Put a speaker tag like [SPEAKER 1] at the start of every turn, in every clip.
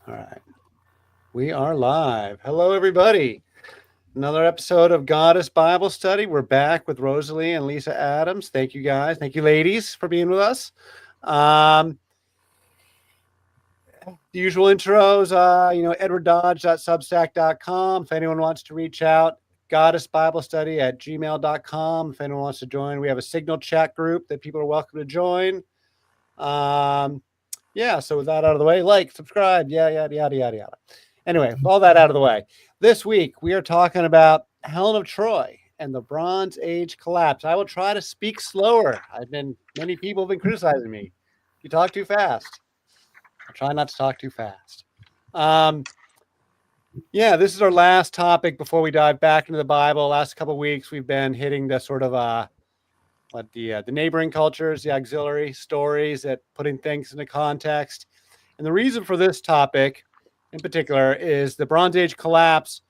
[SPEAKER 1] All right. We are live. Hello, everybody. Another episode of Goddess Bible Study. We're back with Rosalie and Lisa Adams. Thank you, guys. Thank you, ladies, for being with us. The usual intros, edwarddodge.substack.com. If anyone wants to reach out, goddessbiblestudy@gmail.com. If anyone wants to join, we have a Signal chat group that people are welcome to join. So with that out of the way, like, subscribe, yada, yada, yada, yada. Anyway, all that out of the way. This week, we are talking about Helen of Troy and the Bronze Age collapse. I will try to speak slower. Many people have been criticizing me. You talk too fast. I'll try not to talk too fast. This is our last topic before we dive back into the Bible. Last couple of weeks, we've been hitting the sort of the neighboring cultures, the auxiliary stories, that putting things into context. And the reason for this topic in particular is the Bronze Age collapse.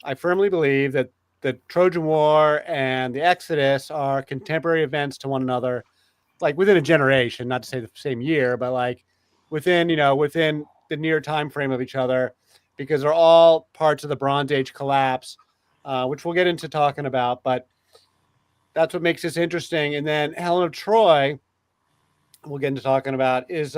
[SPEAKER 1] I firmly believe that the Trojan War and the Exodus are contemporary events to one another, like within a generation, not to say the same year, but like within the near time frame of each other, because they're all parts of the Bronze Age collapse, which we'll get into talking about. But that's what makes this interesting. And then Helen of Troy, we'll get into talking about, is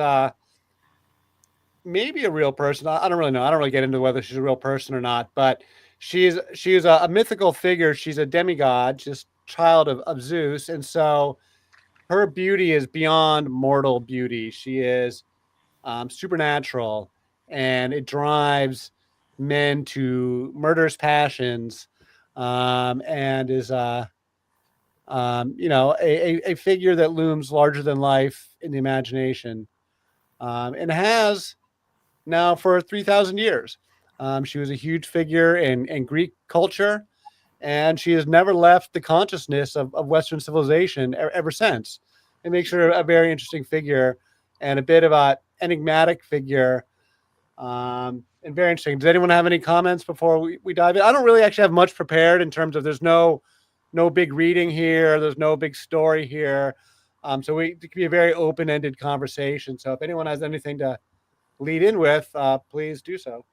[SPEAKER 1] maybe a real person. I don't really know. I don't really get into whether she's a real person or not, but she's a mythical figure. She's a demigod, just child of Zeus. And so her beauty is beyond mortal beauty. She is supernatural, and it drives men to murderous passions, and is a figure that looms larger than life in the imagination, and has now for 3,000 years. She was a huge figure in Greek culture, and she has never left the consciousness of Western civilization ever since. It makes her a very interesting figure and a bit of an enigmatic figure, and very interesting. Does anyone have any comments before we dive in? I don't really actually have much prepared in terms of there's no big reading here. There's no big story here. So it can be a very open-ended conversation. So if anyone has anything to lead in with, please do so.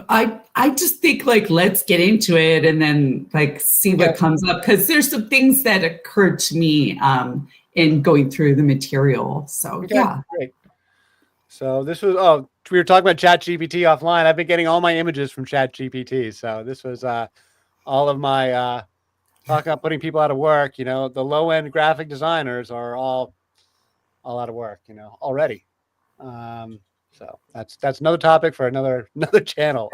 [SPEAKER 2] I just think let's get into it and then see what comes up, because there's some things that occurred to me in going through the material. So
[SPEAKER 1] great. So this was we were talking about ChatGPT offline. I've been getting all my images from ChatGPT. So this was all of my talk about putting people out of work. The low end graphic designers are all out of work. Already. So that's another topic for another channel.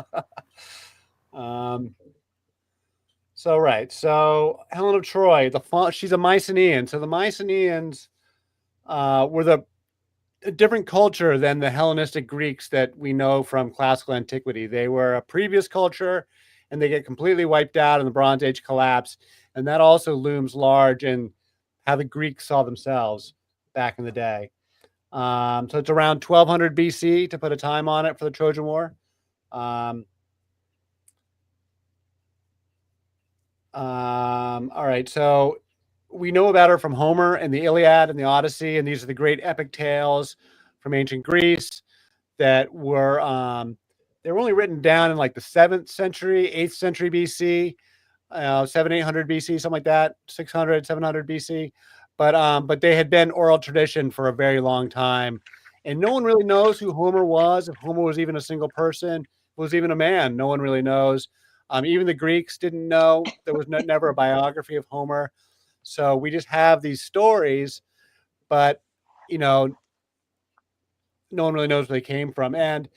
[SPEAKER 1] So Helen of Troy, she's a Mycenaean. So the Mycenaeans were a different culture than the Hellenistic Greeks that we know from classical antiquity. They were a previous culture, and they get completely wiped out in the Bronze Age collapse. And that also looms large in how the Greeks saw themselves back in the day. So it's around 1200 BC to put a time on it for the Trojan War. All right. So we know about her from Homer and the Iliad and the Odyssey, and these are the great epic tales from ancient Greece that were they were only written down in like the 7th century, 8th century BC, 800 BC, something like that, 600, 700 BC. But they had been oral tradition for a very long time, and no one really knows who Homer was, if Homer was even a single person, was even a man. No one really knows. Even the Greeks didn't know. There was never a biography of Homer. So we just have these stories, but no one really knows where they came from. And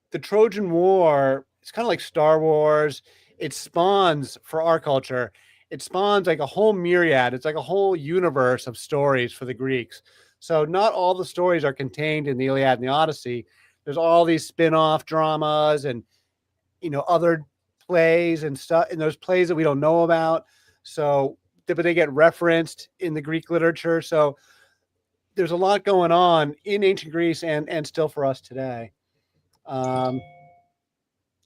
[SPEAKER 1] the Trojan War, it's kind of like Star Wars. It spawns, for our culture, it spawns like a whole myriad. It's like a whole universe of stories for the Greeks. So not all the stories are contained in the Iliad and the Odyssey. There's all these spin-off dramas and other plays and stuff, and those plays that we don't know about. So, but they get referenced in the Greek literature. So there's a lot going on in ancient Greece and still for us today. Hold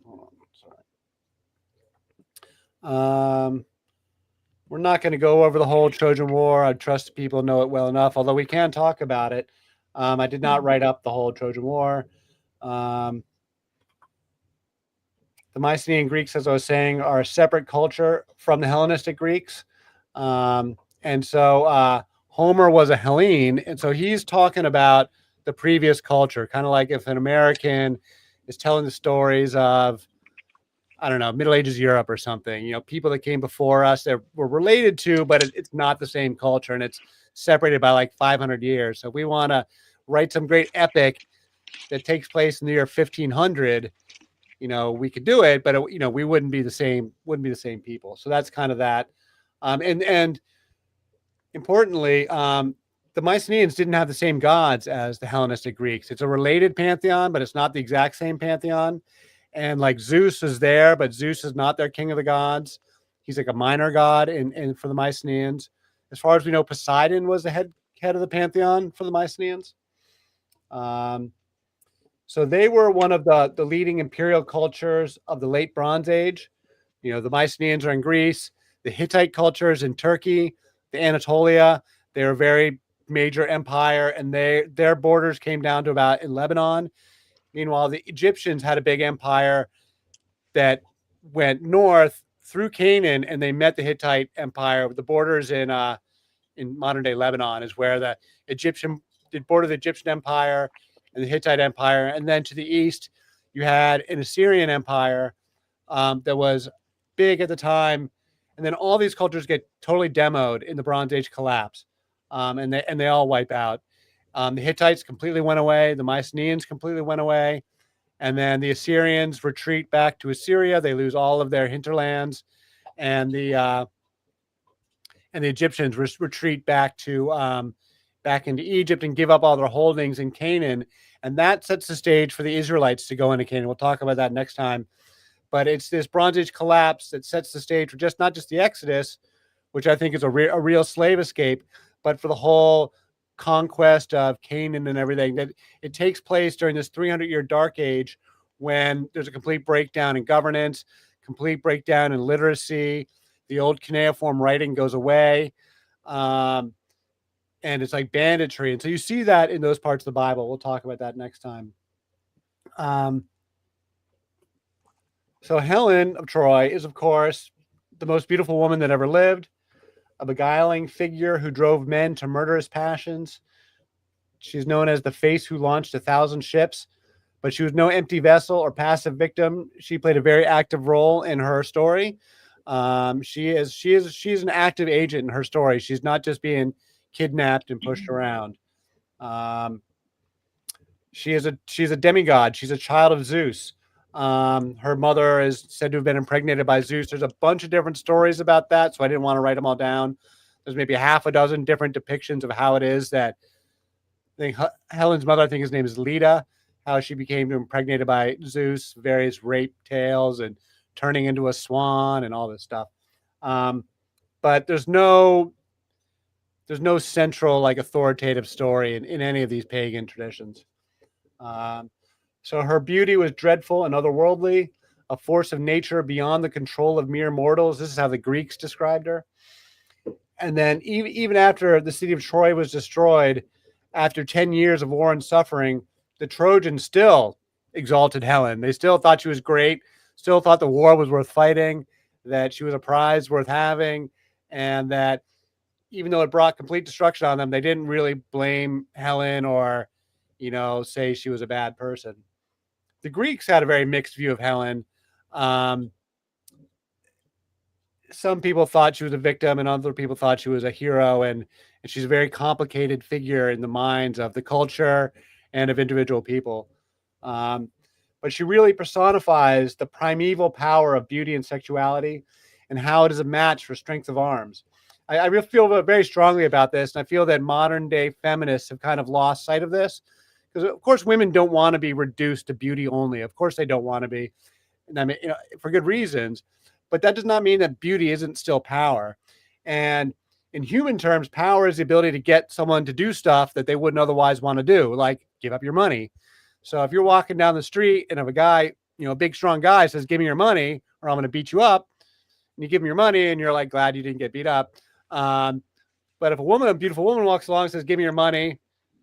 [SPEAKER 1] on, sorry. We're not going to go over the whole Trojan War. I trust people know it well enough, although we can talk about it. I did not write up the whole Trojan War. Um, the Mycenaean Greeks, as I was saying, are a separate culture from the Hellenistic Greeks. And so Homer was a Hellene. And so he's talking about the previous culture, kind of like if an American is telling the stories of, I don't know, Middle Ages Europe or something, people that came before us that were related to, but it's not the same culture and it's separated by like 500 years. So if we want to write some great epic that takes place in the year 1500, we could do it, but we wouldn't be the same people. So that's kind of that. And importantly, the Mycenaeans didn't have the same gods as the Hellenistic Greeks. It's a related pantheon, but it's not the exact same pantheon. And like Zeus is there, but Zeus is not their king of the gods. He's like a minor god in for the Mycenaeans. As far as we know, Poseidon was the head of the pantheon for the Mycenaeans. So they were one of the leading imperial cultures of the late Bronze Age. The Mycenaeans are in Greece, the Hittite cultures in Turkey, the Anatolia. They were a very major empire, and their borders came down to about in Lebanon. Meanwhile, the Egyptians had a big empire that went north through Canaan, and they met the Hittite Empire. The borders in modern day Lebanon is where the border the Egyptian Empire and the Hittite Empire, and then to the east you had an Assyrian Empire that was big at the time, and then all these cultures get totally demoed in the Bronze Age collapse, and they all wipe out. The Hittites completely went away. The Mycenaeans completely went away. And then the Assyrians retreat back to Assyria. They lose all of their hinterlands. And the Egyptians retreat back into Egypt and give up all their holdings in Canaan. And that sets the stage for the Israelites to go into Canaan. We'll talk about that next time. But it's this Bronze Age collapse that sets the stage for not just the Exodus, which I think is a real slave escape, but for the whole conquest of Canaan and everything. That it takes place during this 300-year dark age when there's a complete breakdown in governance, complete breakdown in literacy. The old cuneiform writing goes away, and it's like banditry. And so you see that in those parts of the Bible. We'll talk about that next time. So Helen of Troy is, of course, the most beautiful woman that ever lived, a beguiling figure who drove men to murderous passions. She's known as the face who launched 1,000 ships, but she was no empty vessel or passive victim. She played a very active role in her story. She's an active agent in her story. She's not just being kidnapped and pushed around. She's a demigod. She's a child of Zeus. Her mother is said to have been impregnated by Zeus. There's a bunch of different stories about that, so I didn't want to write them all down. There's maybe half a dozen different depictions of how it is that Helen's mother, I think his name is Leda, how she became impregnated by Zeus, various rape tales and turning into a swan and all this stuff. But there's no central authoritative story in any of these pagan traditions. So her beauty was dreadful and otherworldly, a force of nature beyond the control of mere mortals. This is how the Greeks described her. And then even after the city of Troy was destroyed, after 10 years of war and suffering, the Trojans still exalted Helen. They still thought she was great, still thought the war was worth fighting, that she was a prize worth having, and that even though it brought complete destruction on them, they didn't really blame Helen or, say she was a bad person. The Greeks had a very mixed view of Helen. Some people thought she was a victim and other people thought she was a hero. And she's a very complicated figure in the minds of the culture and of individual people. But she really personifies the primeval power of beauty and sexuality and how it is a match for strength of arms. I really feel very strongly about this. And I feel that modern day feminists have kind of lost sight of this. Because, of course, women don't want to be reduced to beauty only. Of course, they don't want to be. And I mean, for good reasons. But that does not mean that beauty isn't still power. And in human terms, power is the ability to get someone to do stuff that they wouldn't otherwise want to do, like give up your money. So if you're walking down the street and if a guy, a big, strong guy says, give me your money or I'm going to beat you up, and you give him your money and you're glad you didn't get beat up. But if a beautiful woman walks along and says, give me your money,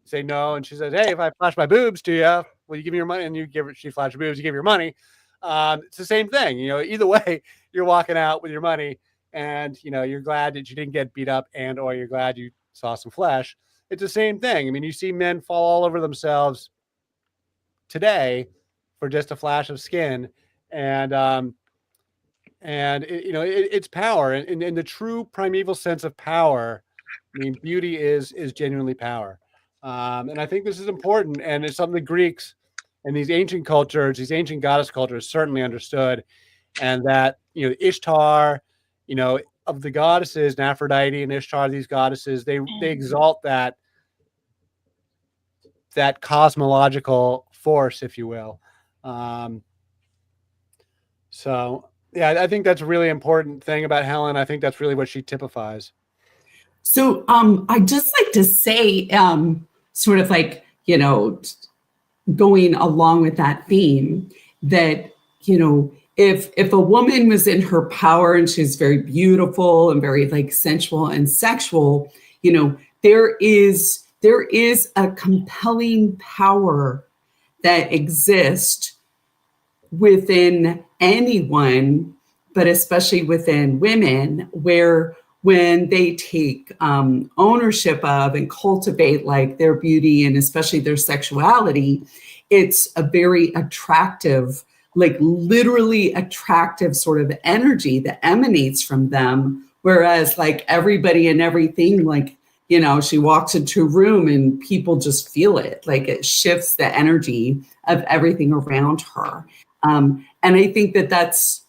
[SPEAKER 1] say no, and she says, hey, if I flash my boobs to you, well, you give me your money, and she flashes her boobs, you give your money. It's the same thing. Either way, you're walking out with your money, and you're glad that you didn't get beat up, and or you're glad you saw some flesh. It's the same thing. I mean, you see men fall all over themselves today for just a flash of skin, and it's power, and in the true primeval sense of power. I mean, beauty is genuinely power, and I think this is important, and it's something the Greeks and these ancient cultures, these ancient goddess cultures, certainly understood, and that Ishtar, of the goddesses, and Aphrodite and Ishtar, these goddesses, they exalt that cosmological force, if you will. So yeah, I think that's a really important thing about Helen. I think that's really what she typifies.
[SPEAKER 2] So I'd just like to say, sort of like, going along with that theme, that, if a woman was in her power and she's very beautiful and very like sensual and sexual, there is a compelling power that exists within anyone, but especially within women, where when they take ownership of and cultivate like their beauty and especially their sexuality, it's a very attractive, like literally attractive sort of energy that emanates from them. Whereas like everybody and everything, like, she walks into a room and people just feel it, like it shifts the energy of everything around her. And I think that that's,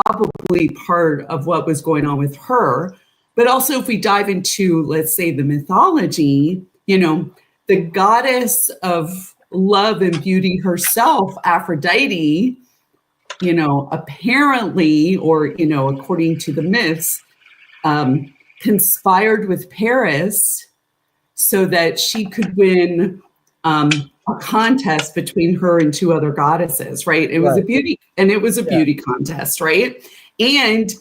[SPEAKER 2] probably part of what was going on with her. But also, if we dive into, let's say, the mythology, the goddess of love and beauty herself, Aphrodite, apparently, or, according to the myths, conspired with Paris so that she could win a contest between her and two other goddesses, right? It was a beauty contest, right? And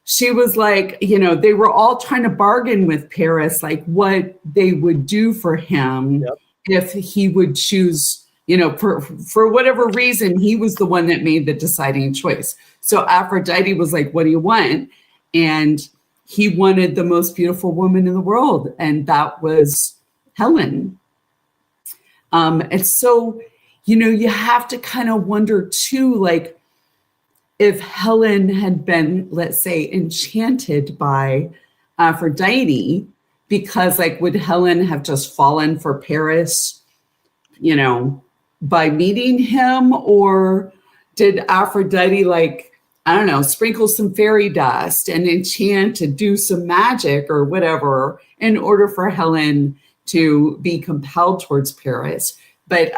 [SPEAKER 2] she was like, they were all trying to bargain with Paris, like what they would do for him if he would choose, for whatever reason, he was the one that made the deciding choice. So Aphrodite was like, what do you want? And he wanted the most beautiful woman in the world, and that was Helen. And so, you have to kind of wonder too, like if Helen had been, let's say, enchanted by Aphrodite, because like, would Helen have just fallen for Paris, by meeting him? Or did Aphrodite, like, I don't know, sprinkle some fairy dust and enchant to do some magic or whatever in order for Helen to be compelled towards Paris? But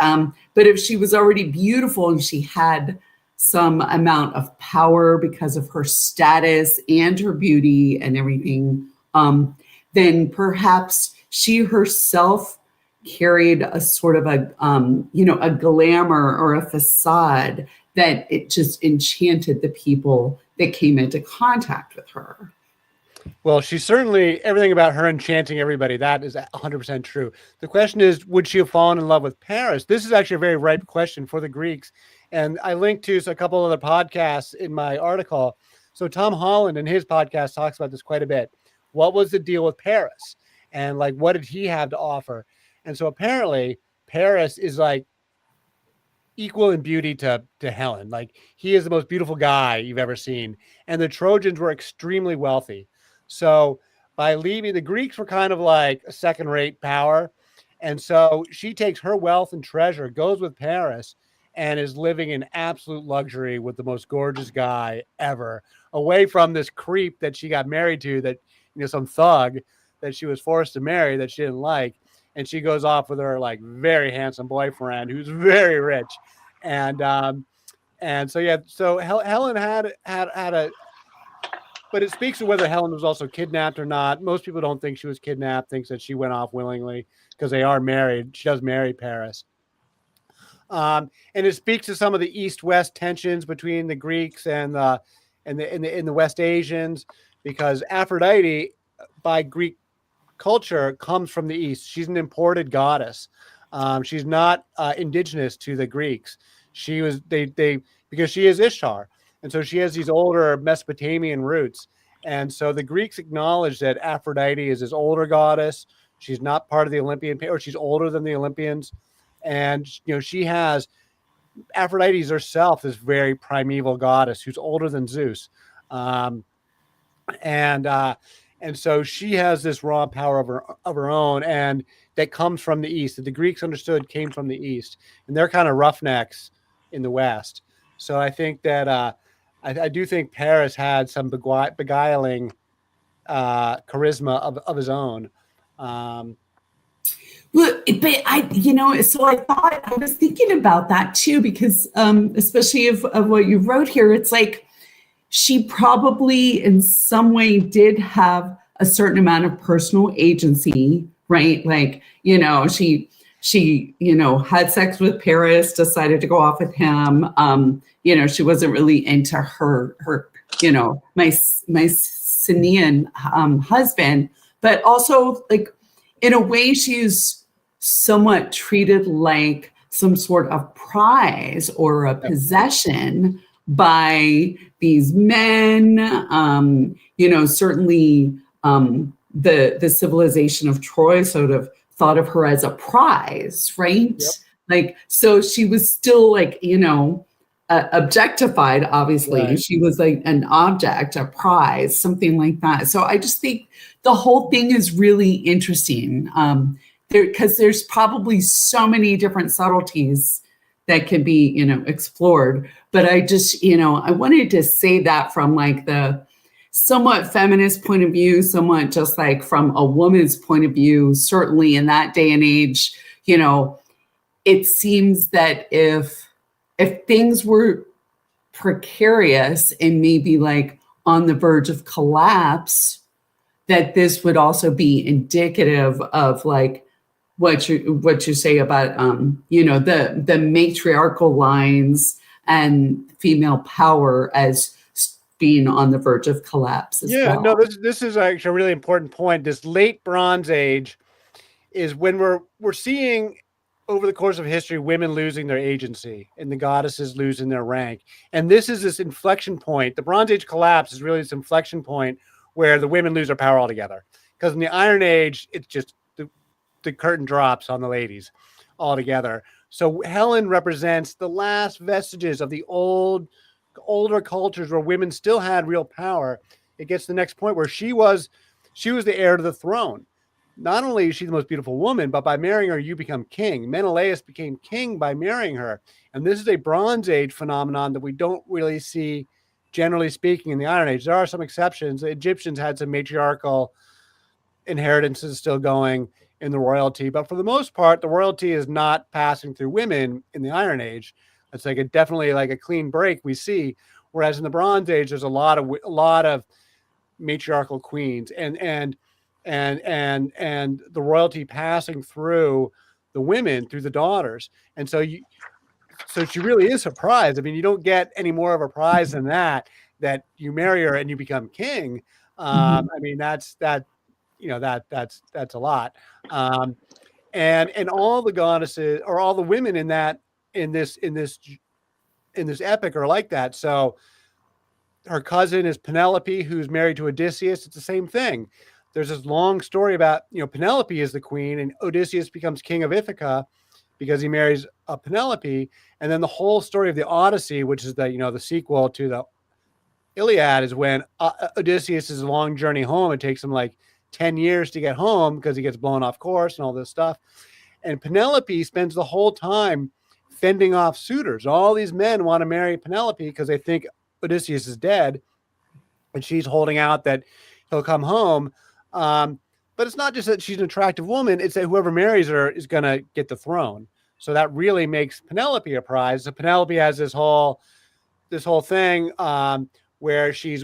[SPEAKER 2] if she was already beautiful and she had some amount of power because of her status and her beauty and everything, then perhaps she herself carried a sort of a glamour or a facade that it just enchanted the people that came into contact with her.
[SPEAKER 1] Well, she's certainly, everything about her enchanting everybody, that is 100% true. The question is, would she have fallen in love with Paris? This is actually a very ripe question for the Greeks. And I linked to a couple other podcasts in my article. So Tom Holland in his podcast talks about this quite a bit. What was the deal with Paris? And like, what did he have to offer? And so apparently Paris is like equal in beauty to Helen. Like, he is the most beautiful guy you've ever seen. And the Trojans were extremely wealthy. So by leaving, the Greeks were kind of like a second-rate power. And so she takes her wealth and treasure, goes with Paris, and is living in absolute luxury with the most gorgeous guy ever, away from this creep that she got married to, that, some thug that she was forced to marry that she didn't like. And she goes off with her like very handsome boyfriend who's very rich. And so, yeah, so Helen had a, but it speaks to whether Helen was also kidnapped or not. Most people don't think she was kidnapped, thinks that she went off willingly because they are married. She does marry Paris. And it speaks to some of the East-West tensions between the Greeks and the West Asians, because Aphrodite, by Greek culture, comes from the East. She's an imported goddess. She's not indigenous to the Greeks. She was they because she is Ishtar, and so she has these older Mesopotamian roots. And so the Greeks acknowledge that Aphrodite is this older goddess. She's not part of the Olympian, or she's older than the Olympians, and she has Aphrodite is herself this very primeval goddess who's older than Zeus. Um, and so she has this raw power of her own, and that comes from the East, that the Greeks understood came from the East, and they're kind of roughnecks in the West. So I think that I do think Paris had some beguiling charisma of his own.
[SPEAKER 2] Well, but so I thought, I was thinking about that too, because especially of what you wrote here, it's like she probably in some way did have a certain amount of personal agency, right? Like, she had sex with Paris, decided to go off with him. She wasn't really into her Mycenaean husband, but also like in a way she's somewhat treated like some sort of prize or a possession by these men. Certainly the civilization of Troy sort of thought of her as a prize, right?
[SPEAKER 1] Yep.
[SPEAKER 2] Like, so she was still like, objectified, obviously.
[SPEAKER 1] Right.
[SPEAKER 2] She was like an object, a prize, something like that. So I just think the whole thing is really interesting. Because there's probably so many different subtleties that can be, explored. But I just, I wanted to say that from like the somewhat feminist point of view, somewhat just like from a woman's point of view. Certainly in that day and age, it seems that if things were precarious and maybe like on the verge of collapse, that this would also be indicative of like what you say about the matriarchal lines and female power as being on the verge of collapse as well.
[SPEAKER 1] No, this is actually a really important point. This late Bronze Age is when we're seeing over the course of history women losing their agency and the goddesses losing their rank. And this is this inflection point. The Bronze Age collapse is really this inflection point where the women lose their power altogether. Because in the Iron Age, it's just the curtain drops on the ladies altogether. So Helen represents the last vestiges of the older cultures where women still had real power. It gets to the next point where she was the heir to the throne. Not only is she the most beautiful woman, but by marrying her, you become king. Menelaus became king by marrying her. And this is a Bronze Age phenomenon that we don't really see, generally speaking, in the Iron Age. There are some exceptions. The Egyptians had some matriarchal inheritances still going in the royalty, but for the most part, the royalty is not passing through women in the Iron Age. It's like definitely like a clean break we see. Whereas in the Bronze Age, there's a lot of matriarchal queens and the royalty passing through the women, through the daughters. And so she really is a prize. I mean, you don't get any more of a prize than that you marry her and you become king. I mean, that's a lot. And all the goddesses or all the women in this epic are like that. So her cousin is Penelope, who's married to Odysseus. It's the same thing. There's this long story about, Penelope is the queen and Odysseus becomes king of Ithaca because he marries Penelope. And then the whole story of the Odyssey, which is the sequel to the Iliad, is when Odysseus' long journey home. It takes him like 10 years to get home because he gets blown off course and all this stuff. And Penelope spends the whole time fending off suitors. All these men want to marry Penelope because they think Odysseus is dead. And she's holding out that he'll come home. But it's not just that she's an attractive woman. It's that whoever marries her is going to get the throne. So that really makes Penelope a prize. So Penelope has this whole thing where she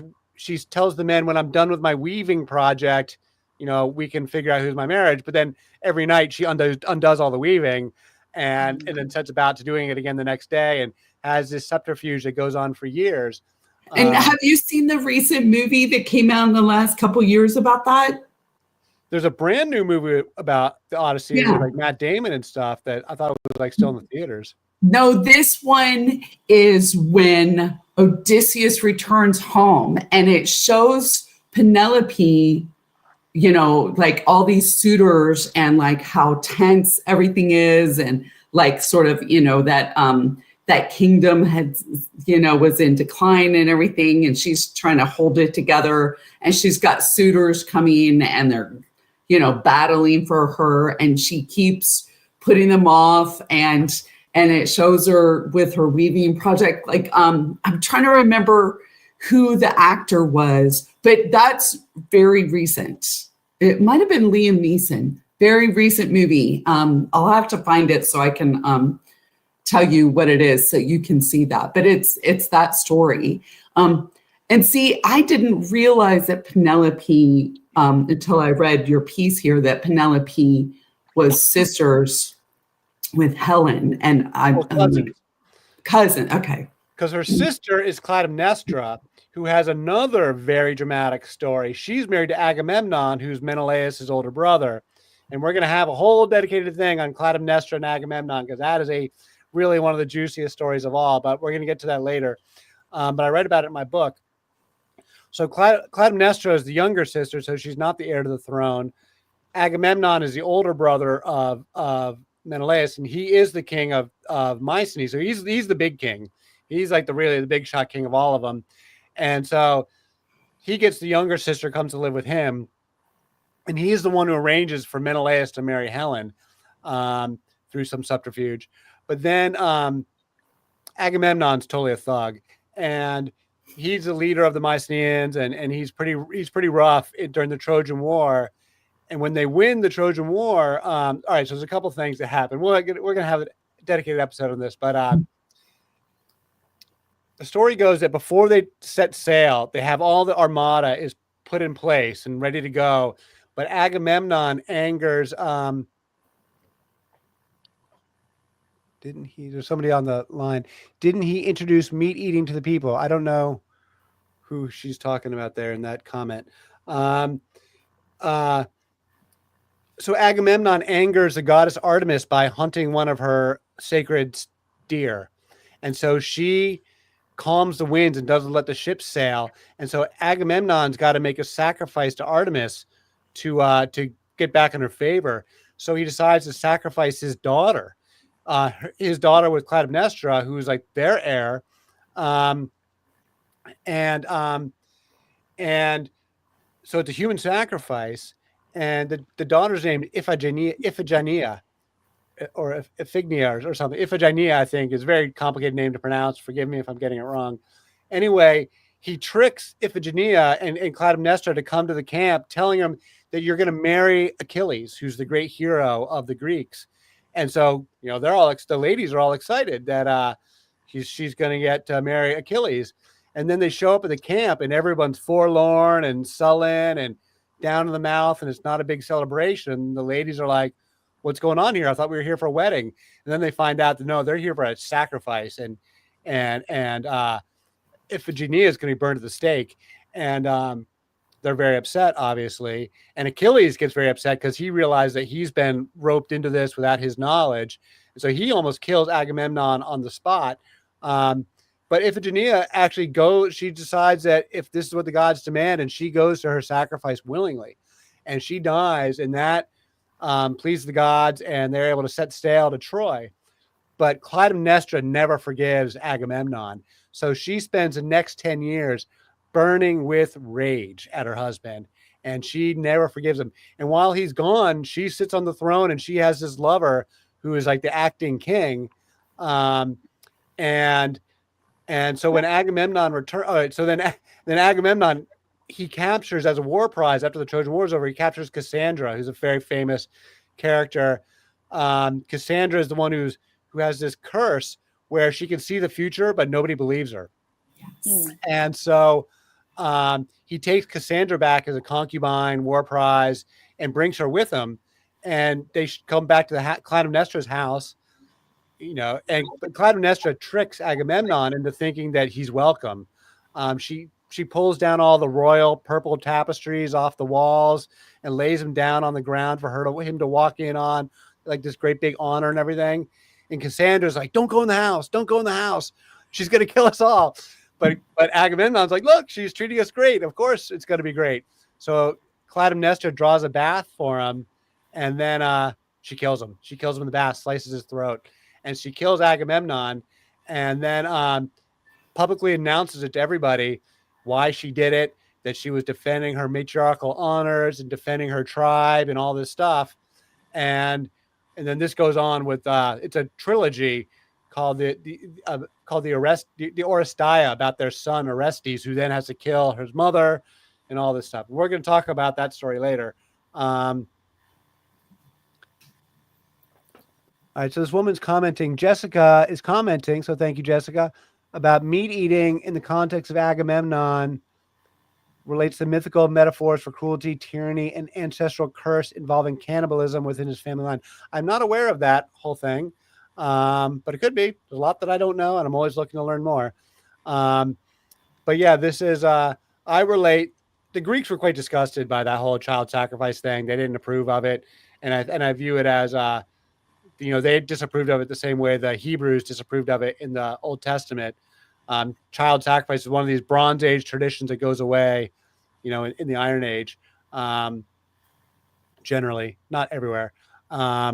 [SPEAKER 1] tells the men, when I'm done with my weaving project, we can figure out who's my marriage. But then every night she undoes all the weaving and then sets about to doing it again the next day and has this subterfuge that goes on for years.
[SPEAKER 2] And have you seen the recent movie that came out in the last couple of years about that?
[SPEAKER 1] there's a brand new movie about the Odyssey with like Matt Damon and stuff that I thought was like still in the theaters.
[SPEAKER 2] No, this one is when Odysseus returns home, and it shows Penelope, you know, like all these suitors and like how tense everything is, and like sort of, you know, that kingdom had, you know, was in decline and everything, and she's trying to hold it together, and she's got suitors coming and they're, you know, battling for her, and she keeps putting them off, and it shows her with her weaving project. Like, I'm trying to remember who the actor was, but that's very recent. It might have been Liam Neeson. Very recent movie. I'll have to find it so I can tell you what it is so you can see that. But it's that story. And see, I didn't realize that Penelope, until I read your piece here, that Penelope was sisters with Helen, and I'm cousin. Okay.
[SPEAKER 1] Because her sister is Clytemnestra, who has another very dramatic story. She's married to Agamemnon, who's Menelaus' older brother. And we're going to have a whole dedicated thing on Clytemnestra and Agamemnon, because that is really one of the juiciest stories of all. But we're going to get to that later. But I read about it in my book. So Clytemnestra is the younger sister, so she's not the heir to the throne. Agamemnon is the older brother of Menelaus, and he is the king of Mycenaeans. So he's the big king. He's like the big shot king of all of them. And so he gets the younger sister, comes to live with him, and he's the one who arranges for Menelaus to marry Helen through some subterfuge. But then Agamemnon's totally a thug, and he's the leader of the Mycenaeans, and he's pretty rough during the Trojan War. And when they win the Trojan War, all right, so there's a couple things that happen. We're going to have a dedicated episode on this, but the story goes that before they set sail, they have all the armada is put in place and ready to go. But Agamemnon angers, there's somebody on the line. Didn't he introduce meat eating to the people? I don't know who she's talking about there in that comment. So Agamemnon angers the goddess Artemis by hunting one of her sacred deer. And so she calms the winds and doesn't let the ships sail. And so Agamemnon's got to make a sacrifice to Artemis to get back in her favor. So he decides to sacrifice his daughter with Clytemnestra, who's like their heir. And so it's a human sacrifice. And the daughter's named Iphigenia, or Iphigenia or something. Iphigenia, I think, is a very complicated name to pronounce. Forgive me if I'm getting it wrong. Anyway, he tricks Iphigenia and Clytemnestra to come to the camp, telling him that you're going to marry Achilles, who's the great hero of the Greeks. And so, you know, the ladies are all excited that she's going to get to marry Achilles. And then they show up at the camp, and everyone's forlorn and sullen and down in the mouth, and it's not a big celebration. The ladies are like, what's going on here? I thought we were here for a wedding. And then they find out that no, they're here for a sacrifice, and Iphigenia is going to be burned at the stake. And they're very upset, obviously. And Achilles gets very upset because he realized that he's been roped into this without his knowledge. And so he almost kills Agamemnon on the spot. But Iphigenia actually she decides that if this is what the gods demand, and she goes to her sacrifice willingly, and she dies, and that pleases the gods, and they're able to set sail to Troy. But Clytemnestra never forgives Agamemnon. So she spends the next 10 years burning with rage at her husband, and she never forgives him. And while he's gone, she sits on the throne, and she has this lover who is like the acting king. And so when Agamemnon returns, so then Agamemnon, he captures as a war prize after the Trojan War is over, he captures Cassandra, who's a very famous character. Cassandra is the one who has this curse where she can see the future, but nobody believes her. Yes. And so he takes Cassandra back as a concubine, war prize, and brings her with him. And they come back to Clytemnestra's house. You know, and Clytemnestra tricks Agamemnon into thinking that he's welcome. She she pulls down all the royal purple tapestries off the walls and lays them down on the ground for him to walk in on, like this great big honor and everything. And Cassandra's like, don't go in the house. Don't go in the house. She's going to kill us all. But Agamemnon's like, look, she's treating us great. Of course it's going to be great. So Clytemnestra draws a bath for him, and then she kills him. She kills him in the bath, slices his throat, and she kills Agamemnon, and then publicly announces it to everybody why she did it, that she was defending her matriarchal honors and defending her tribe and all this stuff. And then this goes on with it's a trilogy called the Oresteia, about their son Orestes, who then has to kill his mother and all this stuff. We're going to talk about that story later. All right, so this woman's commenting. Jessica is commenting, so thank you, Jessica, about meat eating in the context of Agamemnon relates to mythical metaphors for cruelty, tyranny, and ancestral curse involving cannibalism within his family line. I'm not aware of that whole thing, but it could be. There's a lot that I don't know, and I'm always looking to learn more. But yeah, this is, I relate. The Greeks were quite disgusted by that whole child sacrifice thing. They didn't approve of it. And I view it as, they disapproved of it the same way the Hebrews disapproved of it in the Old Testament. Child sacrifice is one of these Bronze Age traditions that goes away, in the Iron Age, generally, not everywhere. Yeah,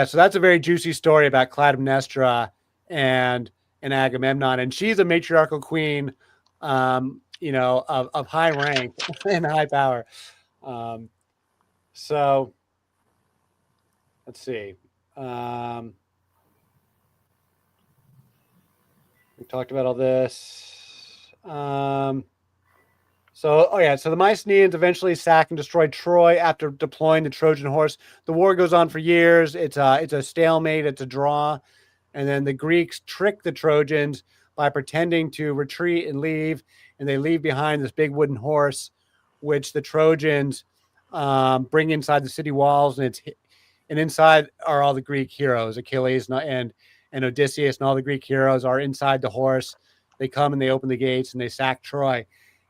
[SPEAKER 1] so that's a very juicy story about Clytemnestra and Agamemnon, and she's a matriarchal queen, of high rank and high power. So let's see. We talked about all this. So the Mycenaeans eventually sack and destroy Troy after deploying the Trojan horse. The war goes on for years. It's a stalemate. It's a draw. And then the Greeks trick the Trojans by pretending to retreat and leave. And they leave behind this big wooden horse, which the Trojans bring inside the city walls. And inside are all the Greek heroes, Achilles and Odysseus, and all the Greek heroes are inside the horse. They come and they open the gates and they sack Troy.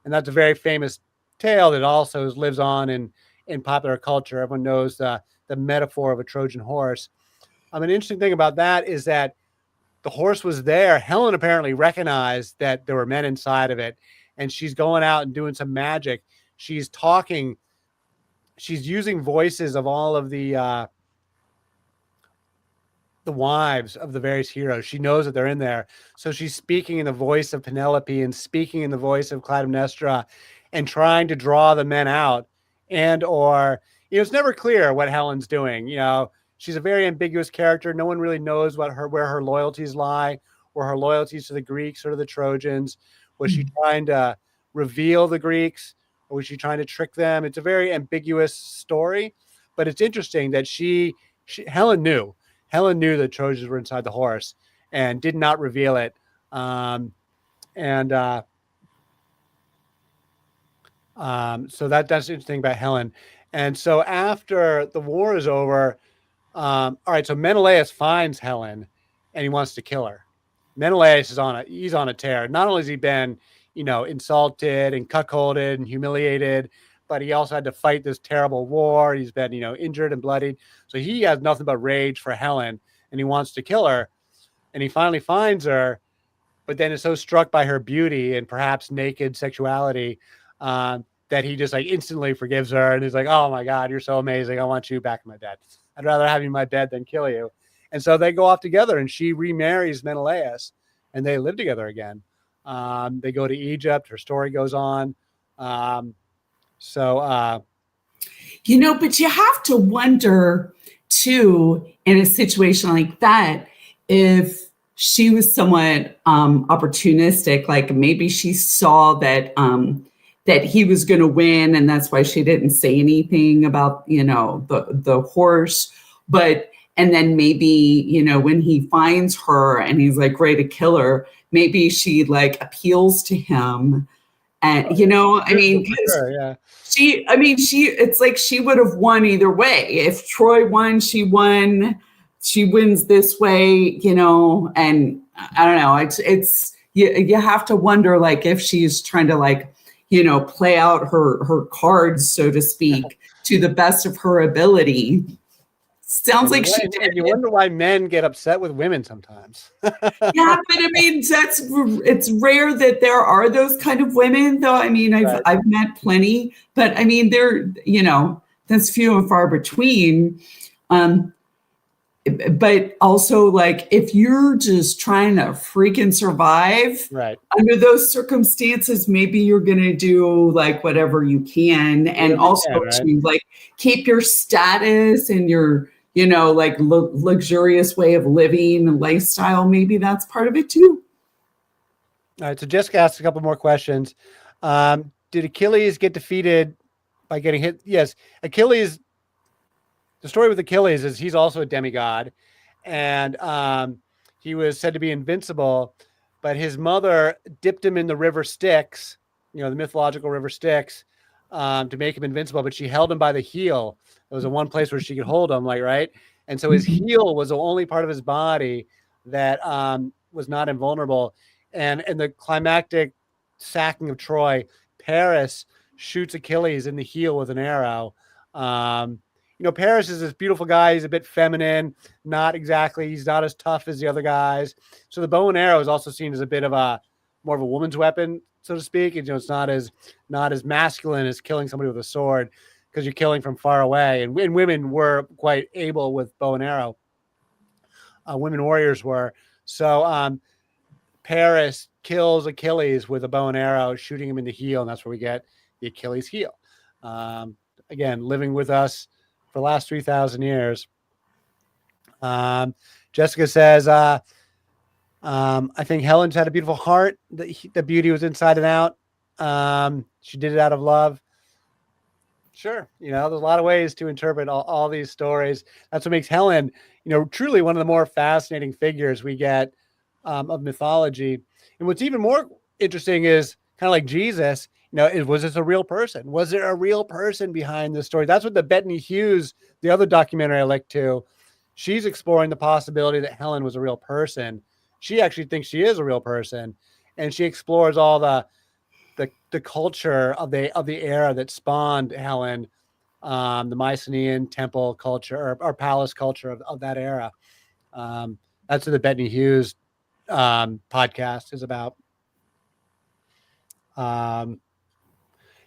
[SPEAKER 1] And that's a very famous tale that also lives on in popular culture. Everyone knows the metaphor of a Trojan horse. An interesting thing about that is that the horse was there. Helen apparently recognized that there were men inside of it, and she's going out and doing some magic. She's talking. She's using voices of all of the wives of the various heroes. She knows that they're in there. So she's speaking in the voice of Penelope and speaking in the voice of Clytemnestra and trying to draw the men out. It's never clear what Helen's doing. She's a very ambiguous character. No one really knows where her loyalties lie, or her loyalties to the Greeks or to the Trojans. Was she trying to reveal the Greeks, or was she trying to trick them? It's a very ambiguous story, but it's interesting that Helen knew. Helen knew the Trojans were inside the horse and did not reveal it. So that's interesting about Helen. And so after the war is over, all right, so Menelaus finds Helen and he wants to kill her. Menelaus he's on a tear. Not only has he been, insulted and cuckolded and humiliated, but he also had to fight this terrible war. He's been, injured and bloodied. So he has nothing but rage for Helen, and he wants to kill her. And he finally finds her, but then is so struck by her beauty and perhaps naked sexuality that he just instantly forgives her. And he's like, oh my God, you're so amazing. I want you back in my bed. I'd rather have you in my bed than kill you. And so they go off together, and she remarries Menelaus, and they live together again. They go to Egypt. Her story goes on. But
[SPEAKER 2] you have to wonder too, in a situation like that, if she was somewhat opportunistic, like maybe she saw that that he was going to win, and that's why she didn't say anything about the horse. And then maybe when he finds her and he's ready to kill her, maybe she appeals to him. And it's like she would have won either way. If Troy won, she won. She wins this way, and I don't know. you have to wonder, like, if she's trying to, like, play out her cards, so to speak, to the best of her ability. Sounds like she did.
[SPEAKER 1] And you wonder why men get upset with women sometimes.
[SPEAKER 2] Yeah, but I mean, it's rare that there are those kind of women, though. I mean, I've met plenty, but I mean, that's few and far between. But also, like, if you're just trying to freaking survive under those circumstances, maybe you're going to do like whatever you can, and also to like keep your status and your like luxurious way of living and lifestyle. Maybe that's part of it too.
[SPEAKER 1] All right, so Jessica asked a couple more questions. Did Achilles get defeated by getting hit? Yes, Achilles. The story with Achilles is he's also a demigod, and he was said to be invincible, but his mother dipped him in the river Styx, the mythological river Styx, to make him invincible, but she held him by the heel. It was the one place where she could hold him, right? And so his heel was the only part of his body that was not invulnerable. And in the climactic sacking of Troy, Paris shoots Achilles in the heel with an arrow. Paris is this beautiful guy. He's a bit feminine, he's not as tough as the other guys. So the bow and arrow is also seen as a bit of more of a woman's weapon, so to speak. And, it's not as masculine as killing somebody with a sword, because you're killing from far away. And women were quite able with bow and arrow. Women warriors were. So Paris kills Achilles with a bow and arrow, shooting him in the heel. And that's where we get the Achilles heel. Again, living with us for the last 3,000 years. Jessica says, I think Helen's had a beautiful heart. The beauty was inside and out. She did it out of love. Sure. There's a lot of ways to interpret all these stories. That's what makes Helen, truly one of the more fascinating figures we get of mythology. And what's even more interesting is kind of like Jesus, was this a real person? Was there a real person behind this story? That's what the Bettany Hughes, the other documentary I like to, she's exploring the possibility that Helen was a real person. She actually thinks she is a real person, and she explores all the culture of the era that spawned Helen, the Mycenaean temple culture or palace culture of that era. That's what the Bettany Hughes podcast is about.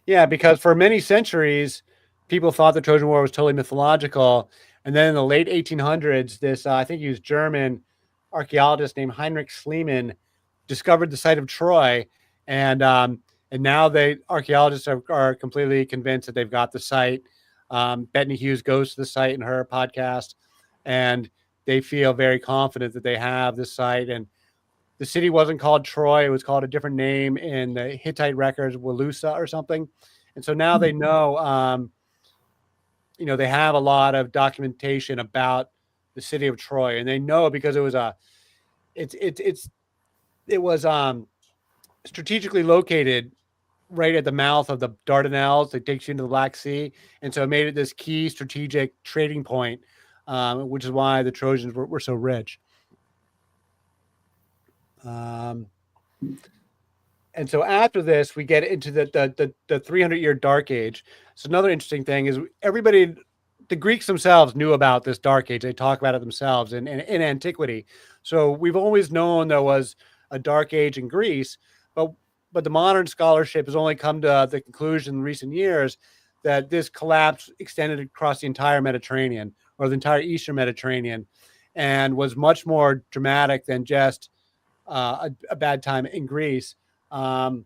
[SPEAKER 1] Yeah, because for many centuries, people thought the Trojan War was totally mythological. And then in the late 1800s, this, I think he was German archaeologist named Heinrich Schliemann, discovered the site of Troy. And now archaeologists are completely convinced that they've got the site. Bettany Hughes goes to the site in her podcast, and they feel very confident that they have the site. And the city wasn't called Troy. It was called a different name in the Hittite records, Walusa or something. And so now they know, they have a lot of documentation about the city of Troy, and they know because it was strategically located right at the mouth of the Dardanelles that takes you into the Black Sea. And so it made it this key strategic trading point, which is why the Trojans were so rich. And so after this, we get into the 300-year Dark Age. So another interesting thing is the Greeks themselves knew about this Dark Age. They talk about it themselves in antiquity. So we've always known there was a Dark Age in Greece, but the modern scholarship has only come to the conclusion in recent years that this collapse extended across the entire Mediterranean, or the entire Eastern Mediterranean, and was much more dramatic than just a bad time in Greece. And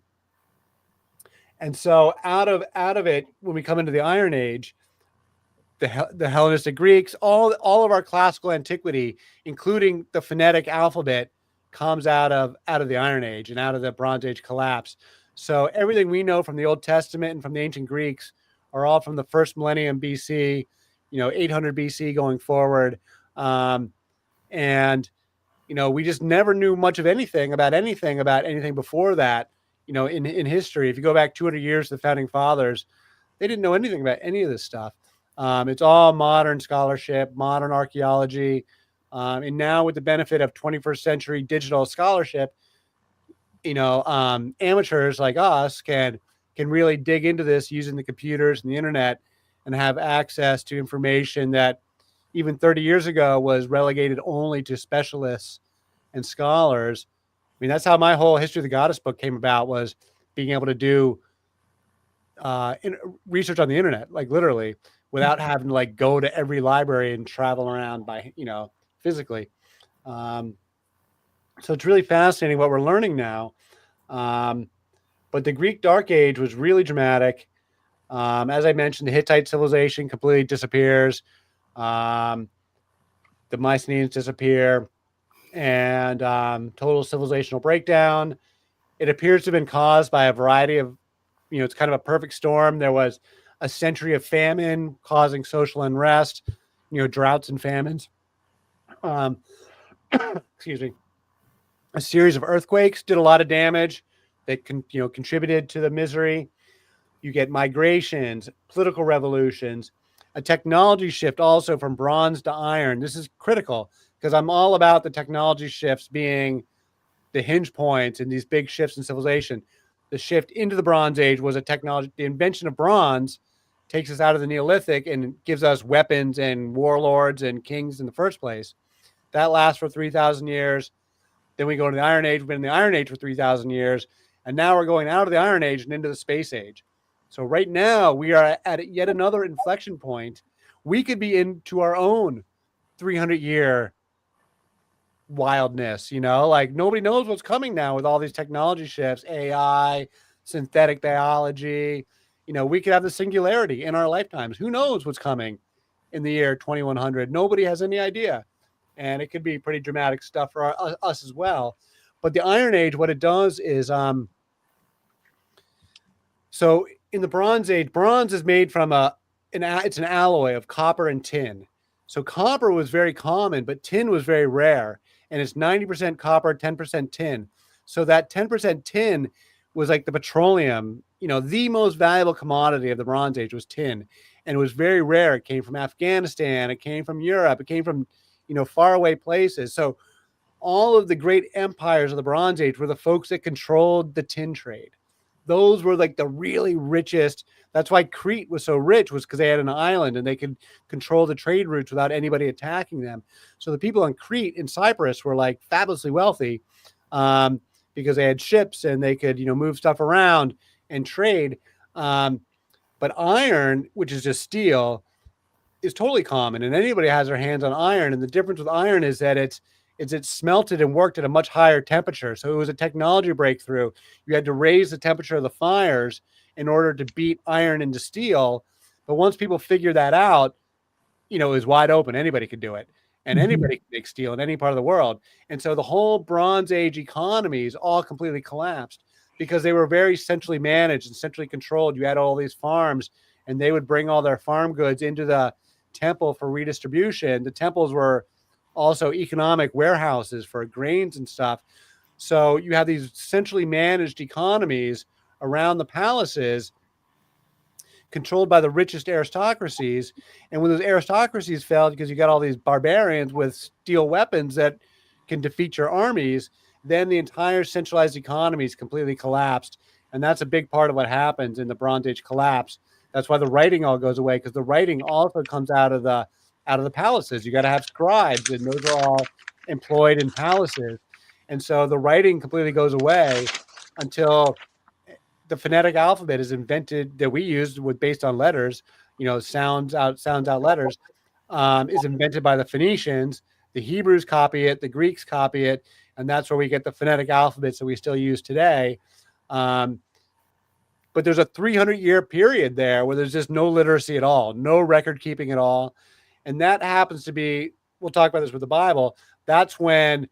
[SPEAKER 1] so out of it, when we come into the Iron Age, the Hellenistic Greeks, all of our classical antiquity, including the phonetic alphabet, comes out of the Iron Age and out of the Bronze Age collapse. So everything we know from the Old Testament and from the ancient Greeks are all from the first millennium BC, 800 BC going forward. And we just never knew much of anything about anything before that, in history. If you go back 200 years to the founding fathers, they didn't know anything about any of this stuff. It's all modern scholarship, modern archaeology. And now with the benefit of 21st century digital scholarship, amateurs like us can really dig into this using the computers and the internet and have access to information that even 30 years ago was relegated only to specialists and scholars. I mean, that's how my whole History of the Goddess book came about, was being able to do research on the internet, like literally, without having to like go to every library and travel around by, physically. Um, so it's really fascinating what we're learning now. But the Greek Dark Age was really dramatic. As I mentioned, the Hittite civilization completely disappears. The Mycenaeans disappear, and total civilizational breakdown. It appears to have been caused by a variety of, it's kind of a perfect storm. There was a century of famine causing social unrest, droughts and famines. Excuse me. A series of earthquakes did a lot of damage that contributed to the misery. You get migrations, political revolutions, a technology shift also from bronze to iron. This is critical because I'm all about the technology shifts being the hinge points in these big shifts in civilization. The shift into the Bronze Age was the invention of bronze takes us out of the Neolithic and gives us weapons and warlords and kings in the first place. That lasts for 3,000 years. Then we go into the Iron Age. We've been in the Iron Age for 3,000 years. And now we're going out of the Iron Age and into the Space Age. So right now we are at yet another inflection point. We could be into our own 300-year wildness, like nobody knows what's coming now with all these technology shifts, AI, synthetic biology. We could have the singularity in our lifetimes. Who knows what's coming in the year 2100? Nobody has any idea. And it could be pretty dramatic stuff for us as well. But the Iron Age, what it does is, so in the Bronze Age, bronze is made from it's an alloy of copper and tin. So copper was very common, but tin was very rare. And it's 90% copper, 10% tin. So that 10% tin was like the petroleum, the most valuable commodity of the Bronze Age was tin. And it was very rare. It came from Afghanistan. It came from Europe. It came from, faraway places. So all of the great empires of the Bronze Age were the folks that controlled the tin trade. Those were like the really richest. That's why Crete was so rich, was because they had an island and they could control the trade routes without anybody attacking them. So the people on Crete and Cyprus were like fabulously wealthy because they had ships and they could, move stuff around and trade. But iron, which is just steel, is totally common, and anybody has their hands on iron. And the difference with iron is that it's smelted and worked at a much higher temperature. So it was a technology breakthrough. You had to raise the temperature of the fires in order to beat iron into steel. But once people figured that out, it was wide open. Anybody could do it. And anybody could make steel in any part of the world. And so the whole Bronze Age economies all completely collapsed because they were very centrally managed and centrally controlled. You had all these farms, and they would bring all their farm goods into the temple for redistribution. The temples were also economic warehouses for grains and stuff. So you have these centrally managed economies around the palaces controlled by the richest aristocracies. And when those aristocracies fell, because you got all these barbarians with steel weapons that can defeat your armies, then the entire centralized economies completely collapsed. And that's a big part of what happens in the Bronze Age collapse. That's why the writing all goes away, because the writing also comes out of the palaces. You got to have scribes, and those are all employed in palaces. And so the writing completely goes away until the phonetic alphabet is invented, that we used with based on letters, sounds out letters, is invented by the Phoenicians. The Hebrews copy it, the Greeks copy it, and that's where we get the phonetic alphabets that we still use today. But there's a 300-year period there where there's just no literacy at all, no record keeping at all. And that happens to be, we'll talk about this with the Bible, that's when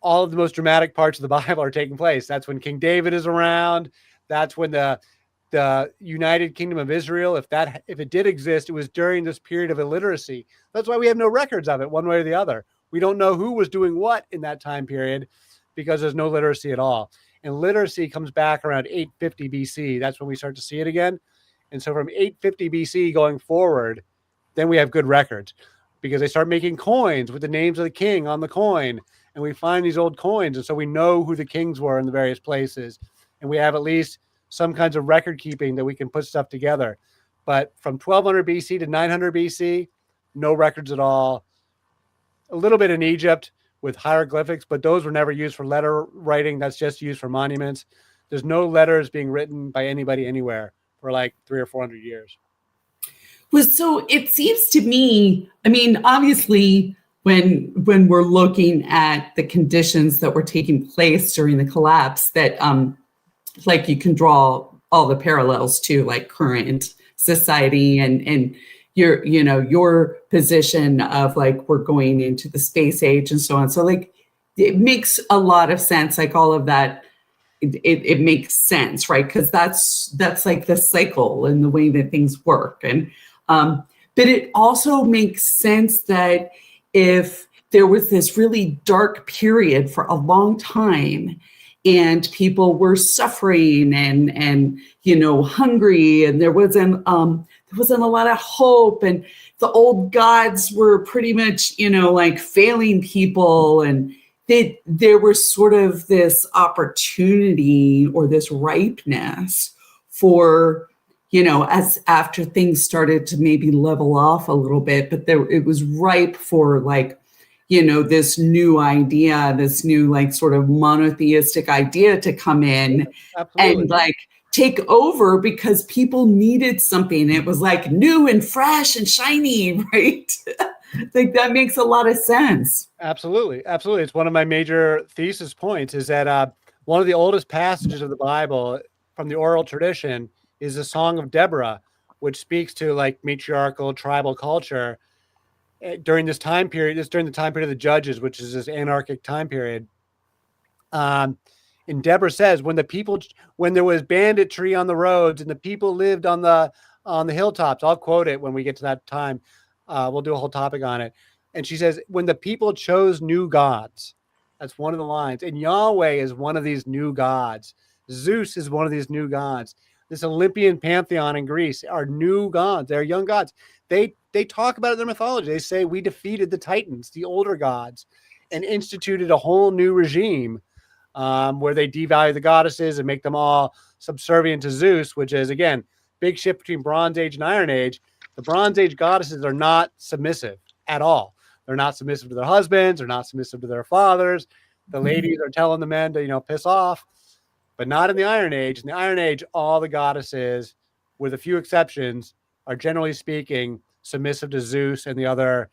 [SPEAKER 1] all of the most dramatic parts of the Bible are taking place. That's when King David is around. That's when the United Kingdom of Israel, if it did exist, it was during this period of illiteracy. That's why we have no records of it one way or the other. We don't know who was doing what in that time period because there's no literacy at all. And literacy comes back around 850 BC. That's when we start to see it again. And so from 850 BC going forward, then we have good records because they start making coins with the names of the king on the coin. and we find these old coins, and so we know who the kings were in the various places, and we have at least some kinds of record keeping that we can put stuff together. But from 1200 BC to 900 BC, no records at all. A little bit in Egypt with hieroglyphics, but those were never used for letter writing. That's just used for monuments. There's no letters being written by anybody anywhere for like 300 or 400 years.
[SPEAKER 2] Well, so it seems to me, I mean, obviously, when we're looking at the conditions that were taking place during the collapse, that like you can draw all the parallels to like current society and your position of like we're going into the space age and so on. So like it makes a lot of sense, like all of that. It makes sense, right? Because that's like the cycle and the way that things work. And but it also makes sense that if there was this really dark period for a long time and people were suffering and hungry, and there wasn't a lot of hope, and the old gods were pretty much like failing people, and there was sort of this opportunity or this ripeness for, as after things started to maybe level off a little bit, but it was ripe for like, this new idea, this new like sort of monotheistic idea to come in.
[SPEAKER 1] Absolutely.
[SPEAKER 2] And like take over, because people needed something. It was like new and fresh and shiny, right? Like that makes a lot of sense.
[SPEAKER 1] Absolutely. Absolutely. It's one of my major thesis points is that one of the oldest passages of the Bible from the oral tradition is the Song of Deborah, which speaks to like matriarchal tribal culture during this time period. It's during the time period of the Judges, which is this anarchic time period. And Deborah says, when there was banditry on the roads and the people lived on the hilltops, I'll quote it when we get to that time. We'll do a whole topic on it. And she says, when the people chose new gods, that's one of the lines. And Yahweh is one of these new gods. Zeus is one of these new gods. This Olympian pantheon in Greece are new gods. They're young gods. They talk about it in their mythology. They say we defeated the Titans, the older gods, and instituted a whole new regime where they devalue the goddesses and make them all subservient to Zeus, which is, again, big shift between Bronze Age and Iron Age. The Bronze Age goddesses are not submissive at all. They're not submissive to their husbands. They're not submissive to their fathers. The ladies are telling the men to, piss off, but not in the Iron Age. In the Iron Age, all the goddesses, with a few exceptions, are generally speaking submissive to Zeus and the other,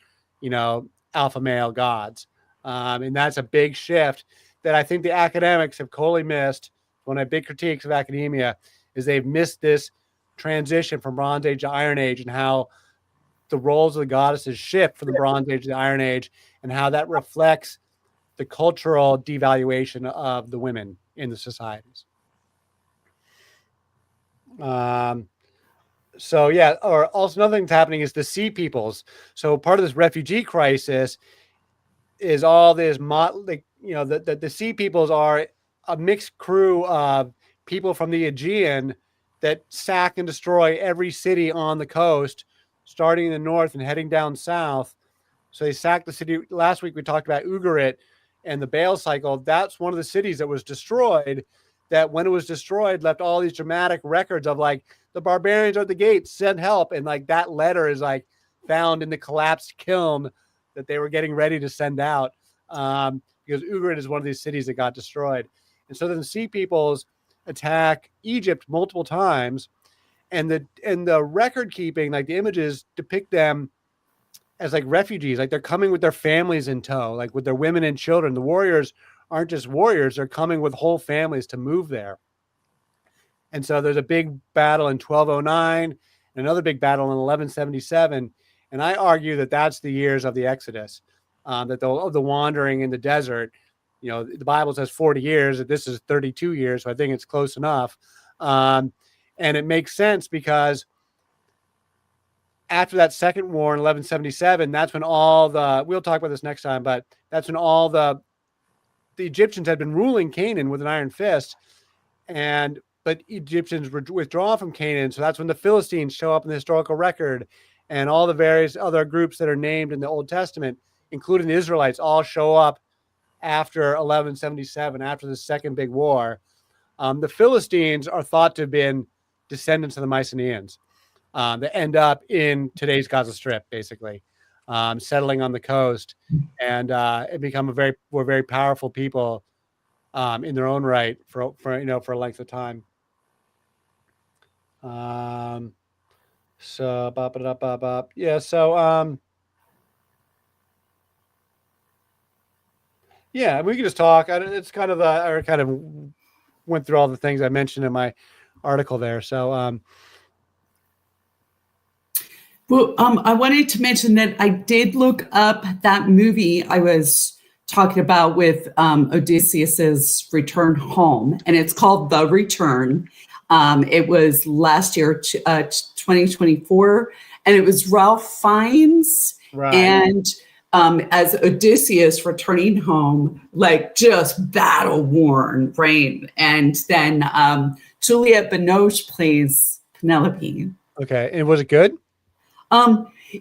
[SPEAKER 1] alpha male gods. And that's a big shift that I think the academics have totally missed. One of my big critiques of academia is they've missed this transition from Bronze Age to Iron Age and how the roles of the goddesses shift from the Bronze Age to the Iron Age and how that reflects the cultural devaluation of the women in the societies. So yeah, or also another thing that's happening is the sea peoples. So part of this refugee crisis is all this the sea peoples are a mixed crew of people from the Aegean that sack and destroy every city on the coast, starting in the north and heading down south. So they sacked the city. Last week we talked about Ugarit and the Baal cycle. That's one of the cities that was destroyed, that when it was destroyed left all these dramatic records of like the barbarians are at the gates, send help. And like that letter is like found in the collapsed kiln that they were getting ready to send out, because Ugarit is one of these cities that got destroyed. And so then the sea peoples attack Egypt multiple times, and the record keeping, like the images depict them as like refugees, like they're coming with their families in tow, like with their women and children. The warriors aren't just warriors, they're coming with whole families to move there. And so there's a big battle in 1209 and another big battle in 1177. And I argue that that's the years of the Exodus, that the wandering in the desert. The Bible says 40 years, that this is 32 years. So I think it's close enough. And it makes sense because after that second war in 1177, that's when we'll talk about this next time, but that's when all the Egyptians had been ruling Canaan with an iron fist, but Egyptians were withdrawn from Canaan. So that's when the Philistines show up in the historical record, and all the various other groups that are named in the Old Testament, including the Israelites, all show up after 1177, after the second big war. The Philistines are thought to have been descendants of the Mycenaeans that end up in today's Gaza Strip, basically, settling on the coast, and it become were very powerful people in their own right for for a length of time. So bop it up, bop up. Yeah. So yeah, we can just talk. It's kind of I kind of went through all the things I mentioned in my article there. So
[SPEAKER 2] Well, I wanted to mention that I did look up that movie I was talking about with Odysseus's return home, and it's called The Return. It was last year, 2024, and it was Ralph Fiennes.
[SPEAKER 1] right.
[SPEAKER 2] And as Odysseus returning home, like just battle worn, right? And then Juliette Binoche plays Penelope.
[SPEAKER 1] Okay, and was it good?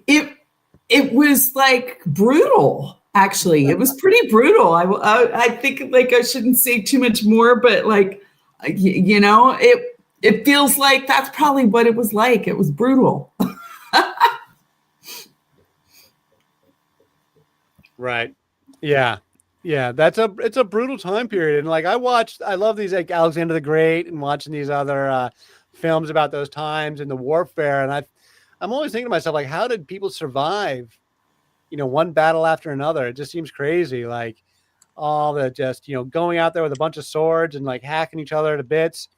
[SPEAKER 2] It was like brutal. Actually, it was pretty brutal. I think like I shouldn't say too much more, but like it feels like that's probably what it was like. It was brutal.
[SPEAKER 1] Right. Yeah. Yeah. It's a brutal time period. And like I love these like Alexander the Great and watching these other films about those times and the warfare. And I'm always thinking to myself, like, how did people survive, one battle after another? It just seems crazy. Like all the just, going out there with a bunch of swords and like hacking each other to bits.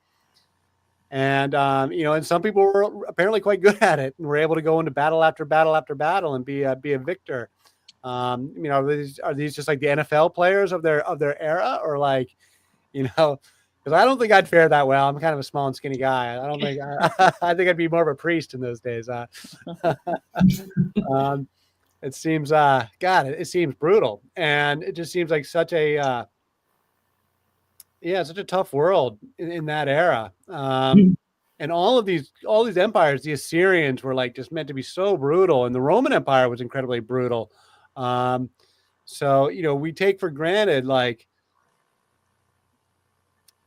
[SPEAKER 1] And, and some people were apparently quite good at it and were able to go into battle after battle after battle and be a victor. Are these just like the NFL players of their era, or like, because I don't think I'd fare that well. I'm kind of a small and skinny guy. I don't think I think I'd be more of a priest in those days. It seems, it seems brutal, and it just seems like such a such a tough world in that era. And all these empires, the Assyrians were like just meant to be so brutal, and the Roman Empire was incredibly brutal. So we take for granted like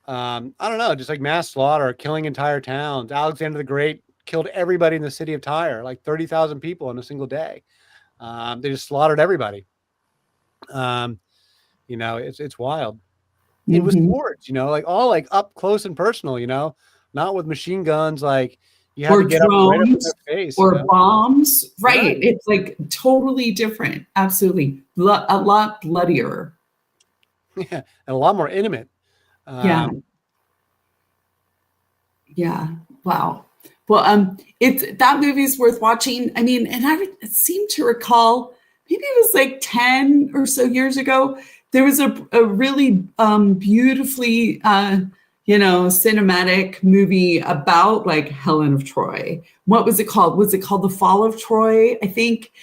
[SPEAKER 1] I don't know, just like mass slaughter, killing entire towns. Alexander the Great killed everybody in the city of Tyre, like 30,000 people in a single day. They just slaughtered everybody. It's wild. It was swords, like all like up close and personal, not with machine guns. Like you had
[SPEAKER 2] or
[SPEAKER 1] to get right up in
[SPEAKER 2] drones
[SPEAKER 1] their face,
[SPEAKER 2] or bombs. Right.
[SPEAKER 1] Right.
[SPEAKER 2] It's like totally different. Absolutely. A lot bloodier.
[SPEAKER 1] Yeah, and a lot more intimate.
[SPEAKER 2] Yeah. Yeah. Wow. Well, that movie's worth watching. I mean, and I seem to recall maybe it was like 10 or so years ago. There was a really beautifully cinematic movie about like Helen of Troy. What was it called? Was it called The Fall of Troy? I think.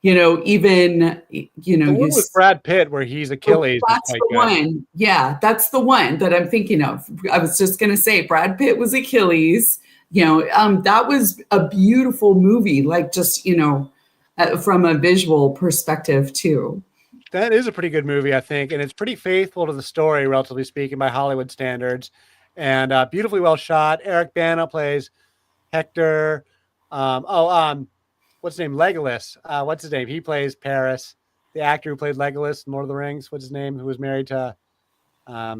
[SPEAKER 2] Even
[SPEAKER 1] the one with Brad Pitt where he's Achilles.
[SPEAKER 2] That's the one. Yeah, that's the one that I'm thinking of. I was just going to say Brad Pitt was Achilles. That was a beautiful movie, like just from a visual perspective too.
[SPEAKER 1] That is a pretty good movie, I think, and it's pretty faithful to the story, relatively speaking, by Hollywood standards, and beautifully well shot. Eric Bana plays Hector. What's his name? Legolas. What's his name? He plays Paris, the actor who played Legolas in Lord of the Rings. What's his name? Who was married to?
[SPEAKER 2] I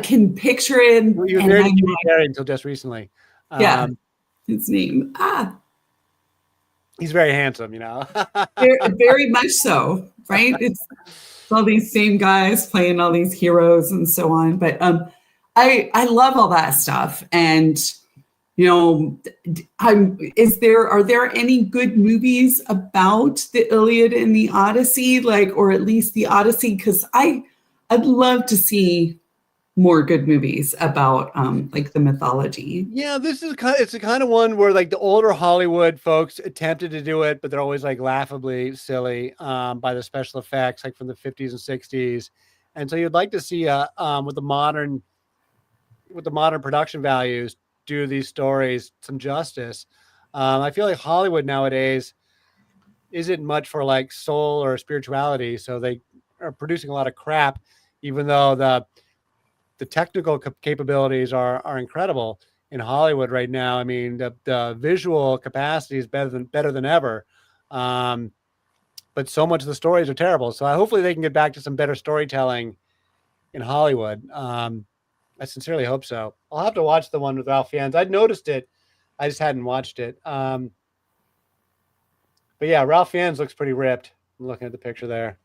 [SPEAKER 2] can picture him.
[SPEAKER 1] He was married to Carey until just recently.
[SPEAKER 2] His name.
[SPEAKER 1] He's very handsome,
[SPEAKER 2] very, very much so, right? It's all these same guys playing all these heroes and so on. But I love all that stuff. And are there any good movies about the Iliad and the Odyssey, or at least the Odyssey? Because I'd love to see more good movies about the mythology.
[SPEAKER 1] Yeah, it's the kind of one where like the older Hollywood folks attempted to do it, but they're always like laughably silly by the special effects, like from the 50s and 60s. And so you'd like to see with the modern production values, do these stories some justice. I feel like Hollywood nowadays isn't much for like soul or spirituality. So they are producing a lot of crap, even though the technical capabilities are incredible in Hollywood right now. I mean, the visual capacity is better than ever. But so much of the stories are terrible. So hopefully they can get back to some better storytelling in Hollywood. I sincerely hope so. I'll have to watch the one with Ralph Fiennes. I'd noticed it. I just hadn't watched it. But yeah, Ralph Fiennes looks pretty ripped. I'm looking at the picture there.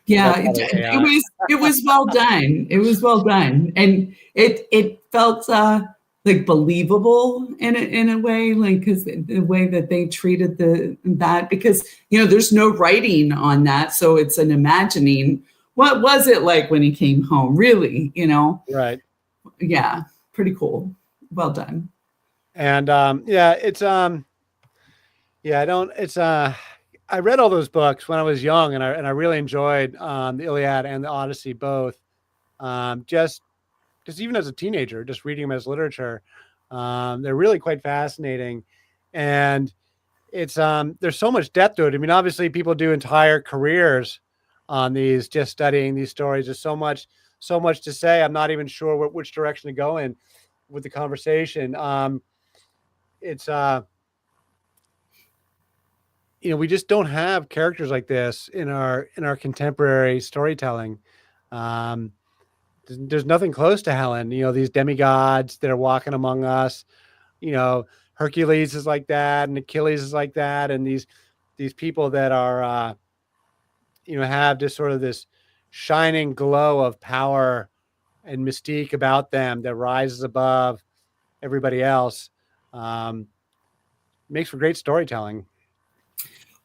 [SPEAKER 2] Yeah, it was well done. It was well done, and it felt like believable in a way, like because the way that they treated that because there's no writing on that, so it's an imagining. What was it like when he came home? Really,
[SPEAKER 1] Right.
[SPEAKER 2] Yeah, pretty cool. Well done.
[SPEAKER 1] And it's I read all those books when I was young, and I really enjoyed the Iliad and the Odyssey both. Just even as a teenager, just reading them as literature, they're really quite fascinating, and it's there's so much depth to it. I mean, obviously, people do entire careers on these, just studying these stories. There's so much to say. I'm not even sure which direction to go in with the conversation. It's we just don't have characters like this in our contemporary storytelling. There's nothing close to Helen. These demigods that are walking among us. Hercules is like that, and Achilles is like that, and these people that are have just sort of this shining glow of power and mystique about them that rises above everybody else. Makes for great storytelling.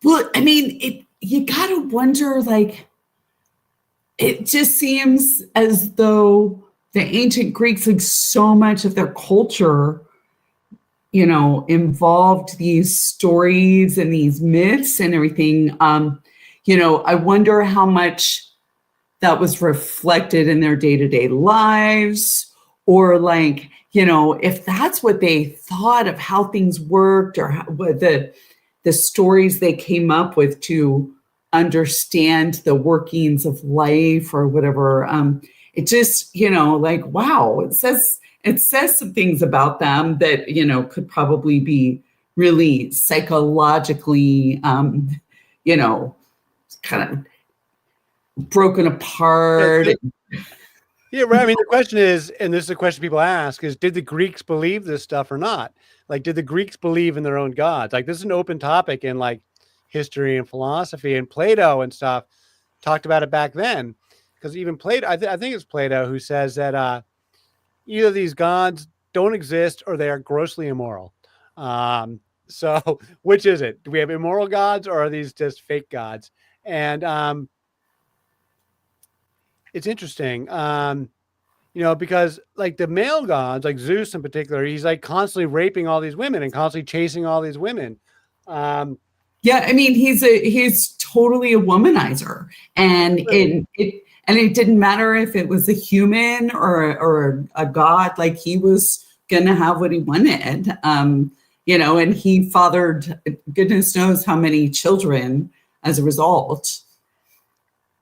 [SPEAKER 2] Well, I mean, you gotta wonder, like, it just seems as though the ancient Greeks, like so much of their culture, involved these stories and these myths and everything. I wonder how much that was reflected in their day-to-day lives, or like, if that's what they thought of how things worked, or what the stories they came up with to understand the workings of life or whatever. It just, like, wow, it says some things about them that, could probably be really psychologically, kind of broken apart.
[SPEAKER 1] Yeah, right. I mean, the question is, and this is a question people ask, is did the Greeks believe this stuff or not? Like, did the Greeks believe in their own gods? Like, this is an open topic in like history and philosophy, and Plato and stuff talked about it back then. Because even Plato, I think it's Plato who says that either these gods don't exist or they are grossly immoral. So which is it? Do we have immoral gods, or are these just fake gods? And it's interesting. Because like the male gods, like Zeus in particular, he's like constantly raping all these women and constantly chasing all these women.
[SPEAKER 2] Yeah, I mean, he's totally a womanizer, and it didn't matter if it was a human or a god. Like, he was gonna have what he wanted, and he fathered goodness knows how many children as a result.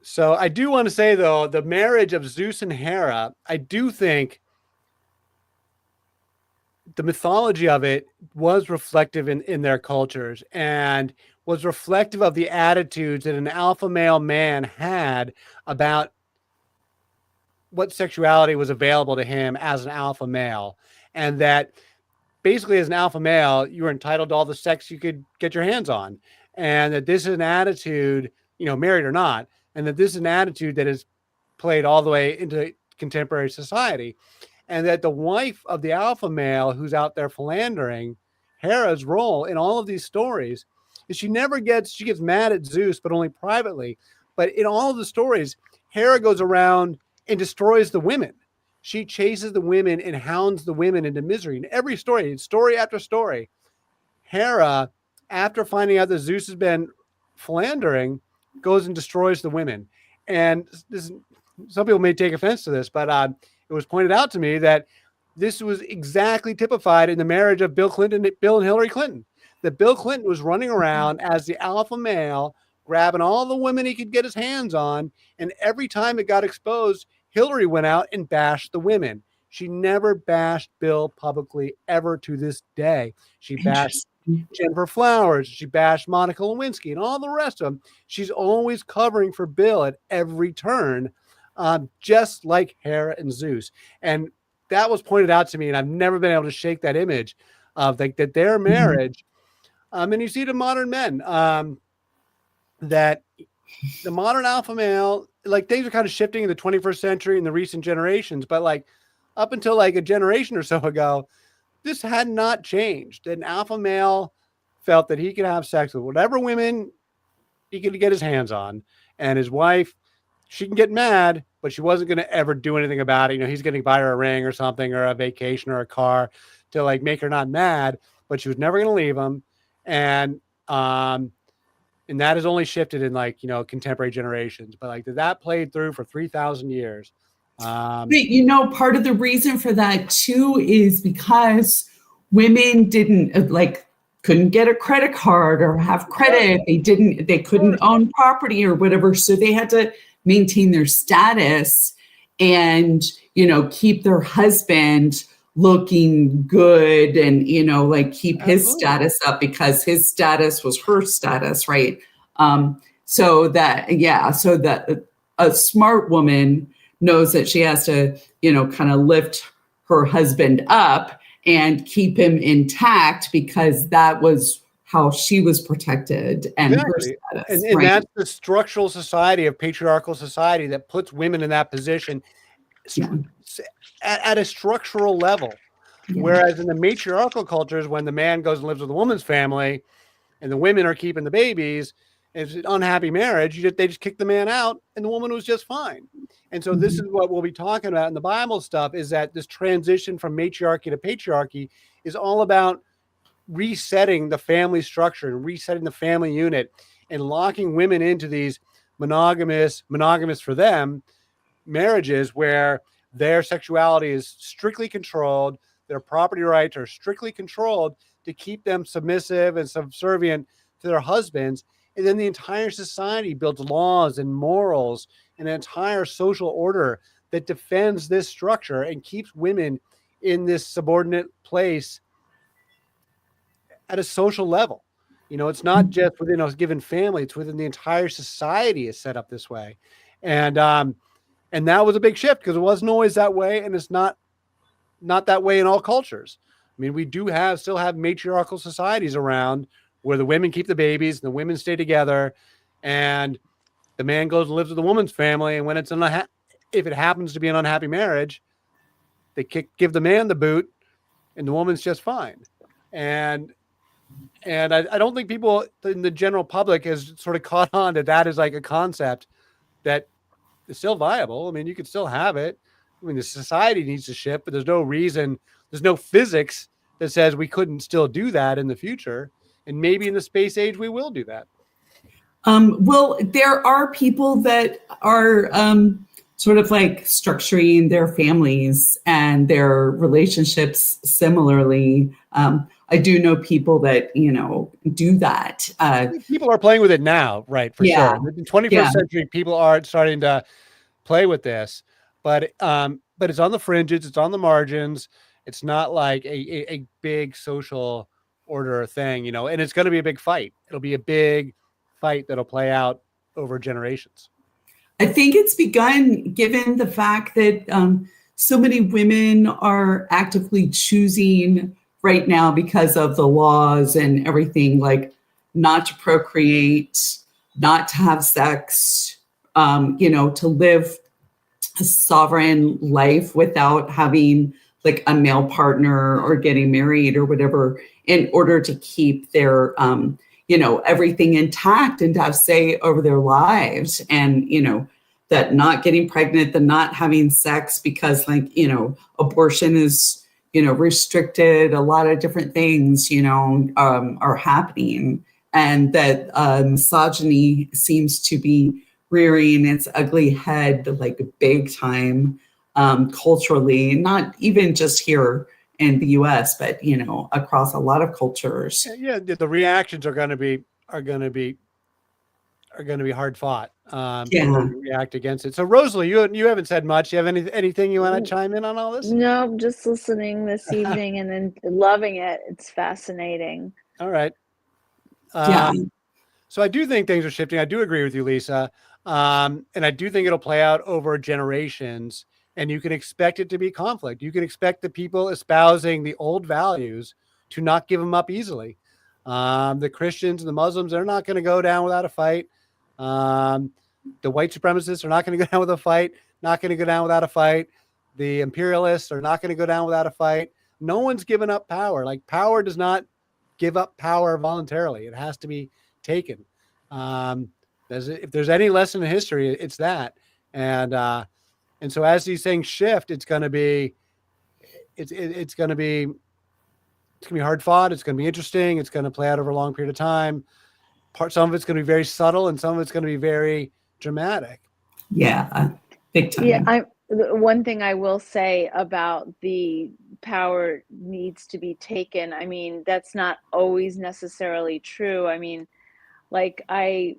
[SPEAKER 1] So I do want to say, though, the marriage of Zeus and Hera, I do think the mythology of it was reflective in their cultures, and was reflective of the attitudes that an alpha male man had about what sexuality was available to him as an alpha male. And that basically, as an alpha male, you were entitled to all the sex you could get your hands on. And that this is an attitude, married or not, and that this is an attitude that is played all the way into contemporary society. And that the wife of the alpha male who's out there philandering, Hera's role in all of these stories is she gets mad at Zeus, but only privately. But in all of the stories, Hera goes around and destroys the women. She chases the women and hounds the women into misery. In every story after story, Hera, after finding out that Zeus has been philandering, goes and destroys the women. And some people may take offense to this, but it was pointed out to me that this was exactly typified in the marriage of Bill and Hillary Clinton. that Bill Clinton was running around as the alpha male, grabbing all the women he could get his hands on. And every time it got exposed, Hillary went out and bashed the women. She never bashed Bill publicly ever to this day. She bashed Jennifer Flowers, she bashed Monica Lewinsky, and all the rest of them. She's always covering for Bill at every turn, just like Hera and Zeus. And that was pointed out to me, and I've never been able to shake that image of like that their marriage. And you see it in modern men, that the modern alpha male, like things are kind of shifting in the 21st century in the recent generations, but like up until like a generation or so ago, this had not changed. An alpha male felt that he could have sex with whatever women he could get his hands on, and his wife, she can get mad, but she wasn't going to ever do anything about it. You know, he's going to buy her a ring or something, or a vacation or a car to like make her not mad, but she was never going to leave him. And that has only shifted in like, you know, contemporary generations, but like that played through for 3,000 years.
[SPEAKER 2] But you know, part of the reason for that too is because women didn't couldn't get a credit card or have credit. They couldn't own property or whatever. So they had to maintain their status and, you know, keep their husband looking good and, you know, like keep his status up because his status was her status, right? So that a smart woman knows that she has to, you know, kind of lift her husband up and keep him intact because that was how she was protected and her status.
[SPEAKER 1] And that's the structural society of patriarchal society that puts women in that position at a structural level. Whereas in the matriarchal cultures, when the man goes and lives with the woman's family and the women are keeping the babies, it's an unhappy marriage. They just kick the man out and the woman was just fine. And so this is what we'll be talking about in the Bible stuff, is that this transition from matriarchy to patriarchy is all about resetting the family structure and resetting the family unit and locking women into these monogamous for them marriages where their sexuality is strictly controlled, their property rights are strictly controlled to keep them submissive and subservient to their husbands. And then the entire society builds laws and morals and an entire social order that defends this structure and keeps women in this subordinate place at a social level. You know, it's not just within a given family, it's within the entire society is set up this way. And that was a big shift because it wasn't always that way. And it's not that way in all cultures. I mean, we still have matriarchal societies around where the women keep the babies and the women stay together and the man goes and lives with the woman's family. And when it's if it happens to be an unhappy marriage, they give the man the boot and the woman's just fine. And I don't think people in the general public has sort of caught on that is like a concept that is still viable. I mean, you could still have it. I mean, the society needs to shift, but there's no reason, there's no physics that says we couldn't still do that in the future. And maybe in the space age, we will do that.
[SPEAKER 2] Well, there are people that are sort of like structuring their families and their relationships similarly. I do know people that, you know, do that.
[SPEAKER 1] People are playing with it now, right? For sure. In the 21st century, people are starting to play with this, but it's on the fringes, it's on the margins. It's not like a big social order thing, you know, and it's going to be a big fight. It'll be a big fight that'll play out over generations.
[SPEAKER 2] I think it's begun given the fact that so many women are actively choosing right now because of the laws and everything, like not to procreate, not to have sex, you know, to live a sovereign life without having like a male partner or getting married or whatever, in order to keep their, you know, everything intact and to have say over their lives. And, you know, that not getting pregnant, the not having sex because, like, you know, abortion is, you know, restricted, a lot of different things, you know, are happening. And that misogyny seems to be rearing its ugly head like big time culturally, not even just here in the US, but across a lot of cultures.
[SPEAKER 1] Yeah, the reactions are going to be hard fought. People
[SPEAKER 2] Yeah.
[SPEAKER 1] react against it. So Rosalie, you haven't said much. You have anything you want to chime in on all this?
[SPEAKER 3] No, I'm just listening this evening and then loving it. It's fascinating.
[SPEAKER 1] All right.
[SPEAKER 2] Yeah.
[SPEAKER 1] So I do think things are shifting. I do agree with you, Lisa. And I do think it'll play out over generations, and you can expect it to be conflict. You can expect the people espousing the old values to not give them up easily. The Christians and the Muslims, they're not going to go down without a fight. The white supremacists are not going to go down with a fight, not going to go down without a fight. The imperialists are not going to go down without a fight. No one's given up power. Like, power does not give up power voluntarily. It has to be taken. If there's any lesson in history, it's that. And so as these things shift, it's going to be hard fought. It's going to be interesting. It's going to play out over a long period of time. Some of it's going to be very subtle, and some of it's going to be very dramatic.
[SPEAKER 2] Yeah, big time.
[SPEAKER 3] Yeah, one thing I will say about the power needs to be taken, I mean, that's not always necessarily true. I mean, like yes,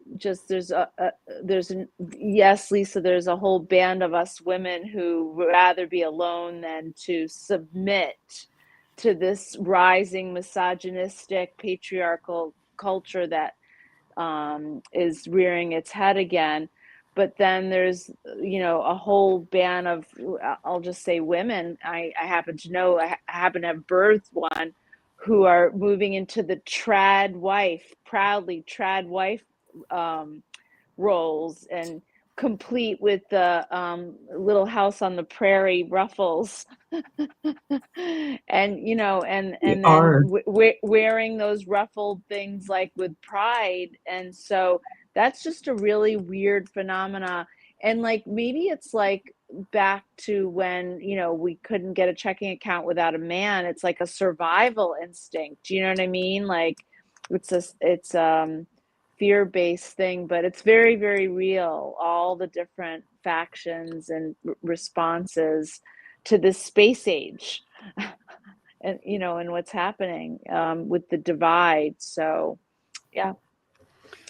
[SPEAKER 3] Lisa, there's a whole band of us women who would rather be alone than to submit to this rising misogynistic patriarchal culture that is rearing its head again. But then there's, a whole band of, I'll just say women. I happen to know, I happen to have birthed one, who are moving into the proudly trad wife roles, and complete with the Little House on the Prairie ruffles, and then wearing those ruffled things like with pride. And so that's just a really weird phenomena. And like, maybe it's like back to when, we couldn't get a checking account without a man. It's like a survival instinct. Do you know what I mean? Like, it's fear-based thing, but it's very, very real. All the different factions and responses to this space age, and and what's happening with the divide. So, yeah,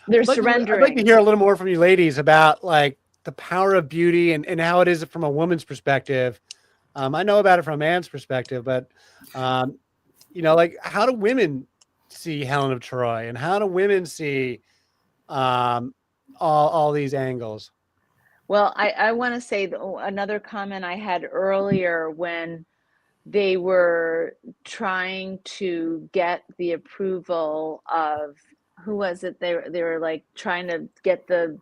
[SPEAKER 3] they're surrendering.
[SPEAKER 1] I'd like to hear a little more from you ladies about like the power of beauty and how it is from a woman's perspective. I know about it from a man's perspective, but like, how do women see Helen of Troy, and how do women see all these angles?
[SPEAKER 3] Well, I want to say another comment I had earlier, when they were trying to get the approval of, who was it? They were like trying to get the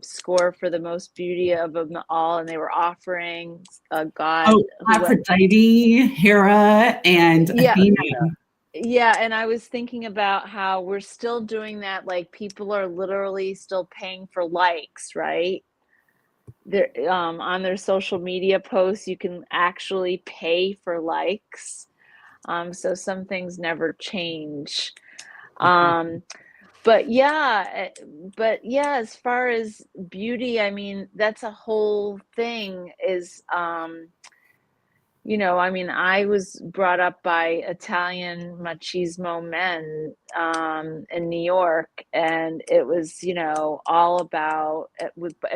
[SPEAKER 3] score for the most beauty of them all, and they were offering a god.
[SPEAKER 2] Aphrodite, Hera, and Athena.
[SPEAKER 3] Yeah, and I was thinking about how we're still doing that. Like, people are literally still paying for likes, right? They're on their social media posts, you can actually pay for likes. So some things never change. But yeah, as far as beauty, I mean, that's a whole thing. Is I mean, I was brought up by Italian machismo men in New York, and it was, all about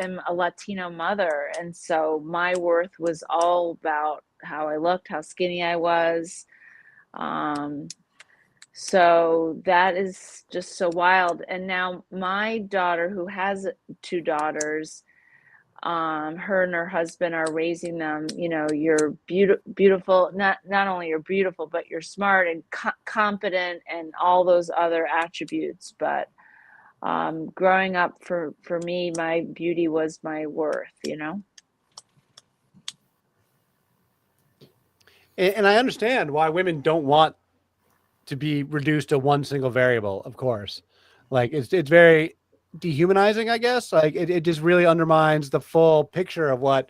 [SPEAKER 3] I'm a Latino mother, and so my worth was all about how I looked, how skinny I was. So that is just so wild. And now my daughter, who has 2 daughters, her and her husband are raising them, you're beautiful, not only you're beautiful, but you're smart and competent and all those other attributes. But growing up, for me, my beauty was my worth.
[SPEAKER 1] And I understand why women don't want to be reduced to one single variable, of course. Like, it's very dehumanizing, I guess. Like, it just really undermines the full picture of what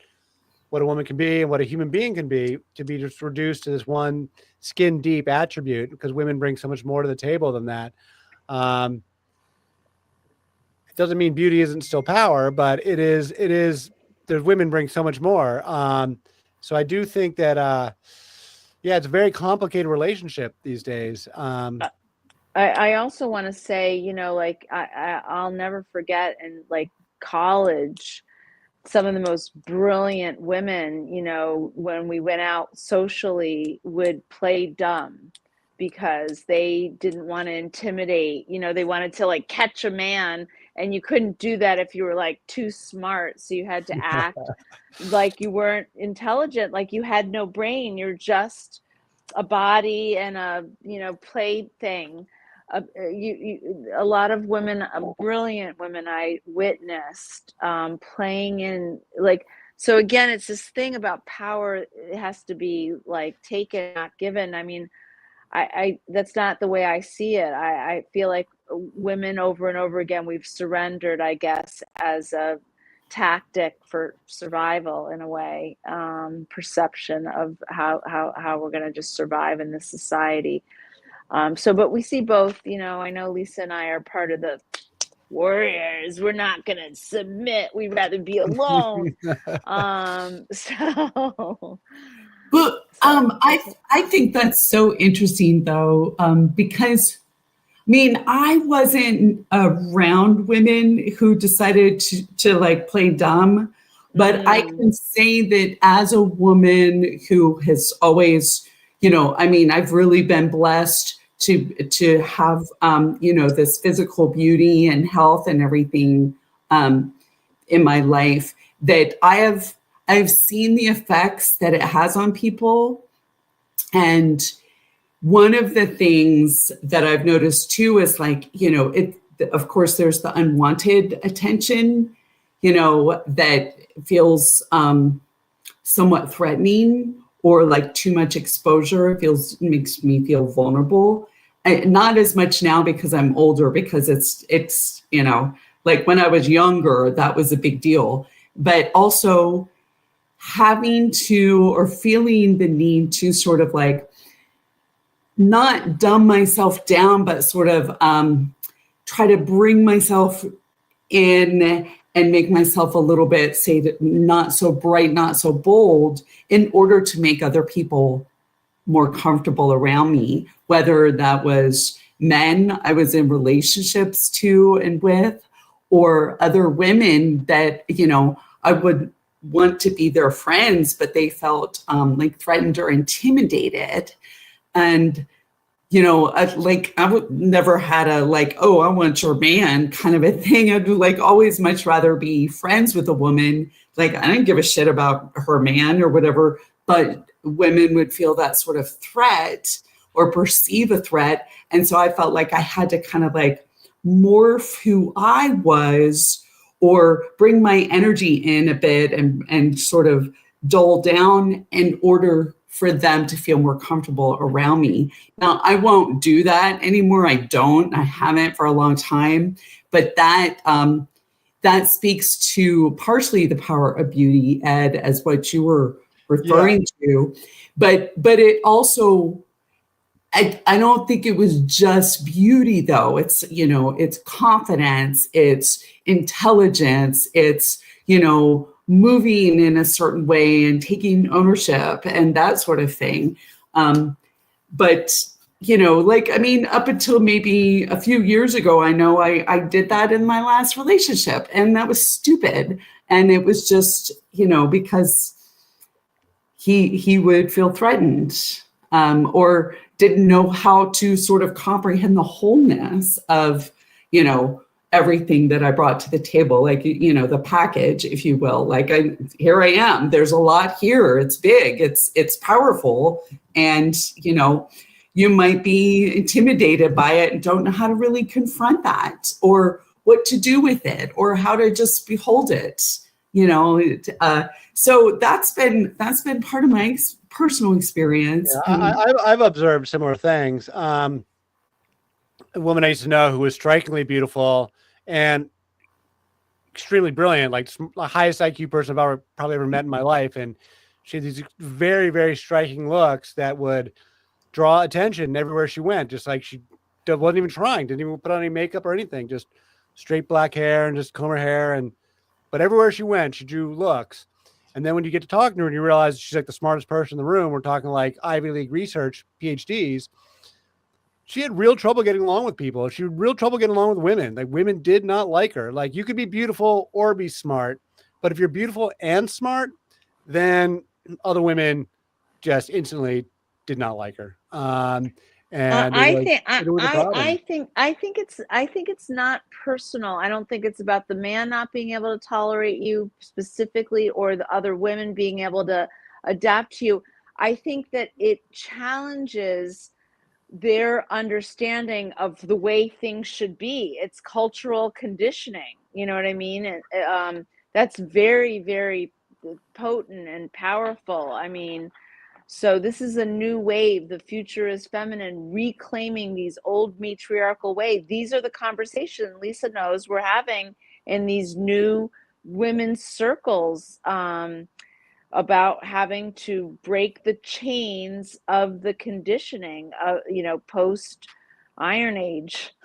[SPEAKER 1] a woman can be and what a human being can be, to be just reduced to this one skin deep attribute, because women bring so much more to the table than that. It doesn't mean beauty isn't still power, but it is, there's women bring so much more. So I do think that, Yeah, it's a very complicated relationship these days.
[SPEAKER 3] I also want to say, like I'll never forget in like college, some of the most brilliant women, when we went out socially, would play dumb because they didn't want to intimidate, they wanted to like catch a man, and you couldn't do that if you were like too smart. So you had to act like you weren't intelligent, like you had no brain. You're just a body and a, play thing. A lot of women, brilliant women I witnessed playing in like, so again, it's this thing about power. It has to be like taken, not given. I mean, I that's not the way I see it. I feel like women over and over again, we've surrendered, I guess, as a tactic for survival in a way, perception of how we're going to just survive in this society. But we see both, I know Lisa and I are part of the warriors. We're not going to submit. We'd rather be alone.
[SPEAKER 2] But I think that's so interesting though, because I mean, I wasn't around women who decided to like play dumb, but I can say that as a woman who has always, I mean, I've really been blessed to have, this physical beauty and health and everything in my life, that I've seen the effects that it has on people. And one of the things that I've noticed too is like, of course, there's the unwanted attention, that feels somewhat threatening, or like too much exposure makes me feel vulnerable. Not as much now because I'm older, because it's like when I was younger, that was a big deal. But also having to, or feeling the need to sort of like not dumb myself down, but sort of try to bring myself in and make myself a little bit, say, not so bright, not so bold, in order to make other people more comfortable around me, whether that was men I was in relationships to and with, or other women that, I would want to be their friends, but they felt like threatened or intimidated. And, I would never had a like, oh, I want your man kind of a thing. I'd like always much rather be friends with a woman. Like, I didn't give a shit about her man or whatever, but women would feel that sort of threat or perceive a threat. And so I felt like I had to kind of like morph who I was, or bring my energy in a bit and sort of dull down in order for them to feel more comfortable around me. Now, I won't do that anymore. I haven't for a long time, but that speaks to partially the power of beauty, Ed, as what you were referring to. But it also, I don't think it was just beauty though. It's, it's confidence, it's intelligence, it's, moving in a certain way and taking ownership and that sort of thing. But, up until maybe a few years ago, I know I did that in my last relationship, and that was stupid. And it was just, because he would feel threatened, or didn't know how to sort of comprehend the wholeness of, everything that I brought to the table, like, the package, if you will. Like, here I am, there's a lot here. It's big, it's powerful. And, you might be intimidated by it and don't know how to really confront that, or what to do with it, or how to just behold it, so that's been part of my personal experience.
[SPEAKER 1] Yeah, I've observed similar things. A woman I used to know who was strikingly beautiful and extremely brilliant, like the highest IQ person I've probably ever met in my life. And she had these very, very striking looks that would draw attention everywhere she went. Just like she wasn't even trying, didn't even put on any makeup or anything, just straight black hair and just comb her hair. But everywhere she went, she drew looks. And then when you get to talking to her and you realize she's like the smartest person in the room, we're talking like Ivy League research, PhDs. She had real trouble getting along with people. She had real trouble getting along with women. Like women did not like her. Like you could be beautiful or be smart, but if you're beautiful and smart, then other women just instantly did not like her. And
[SPEAKER 3] I
[SPEAKER 1] was,
[SPEAKER 3] think
[SPEAKER 1] it was a problem.
[SPEAKER 3] I think it's not personal. I don't think it's about the man not being able to tolerate you specifically or the other women being able to adapt to you. I think that it challenges their understanding of the way things should be. It's cultural conditioning. You know what I mean? That's very, very potent and powerful. I mean, so this is a new wave. The future is feminine, reclaiming these old matriarchal ways. These are the conversations Lisa knows we're having in these new women's circles, about having to break the chains of the conditioning, post Iron Age.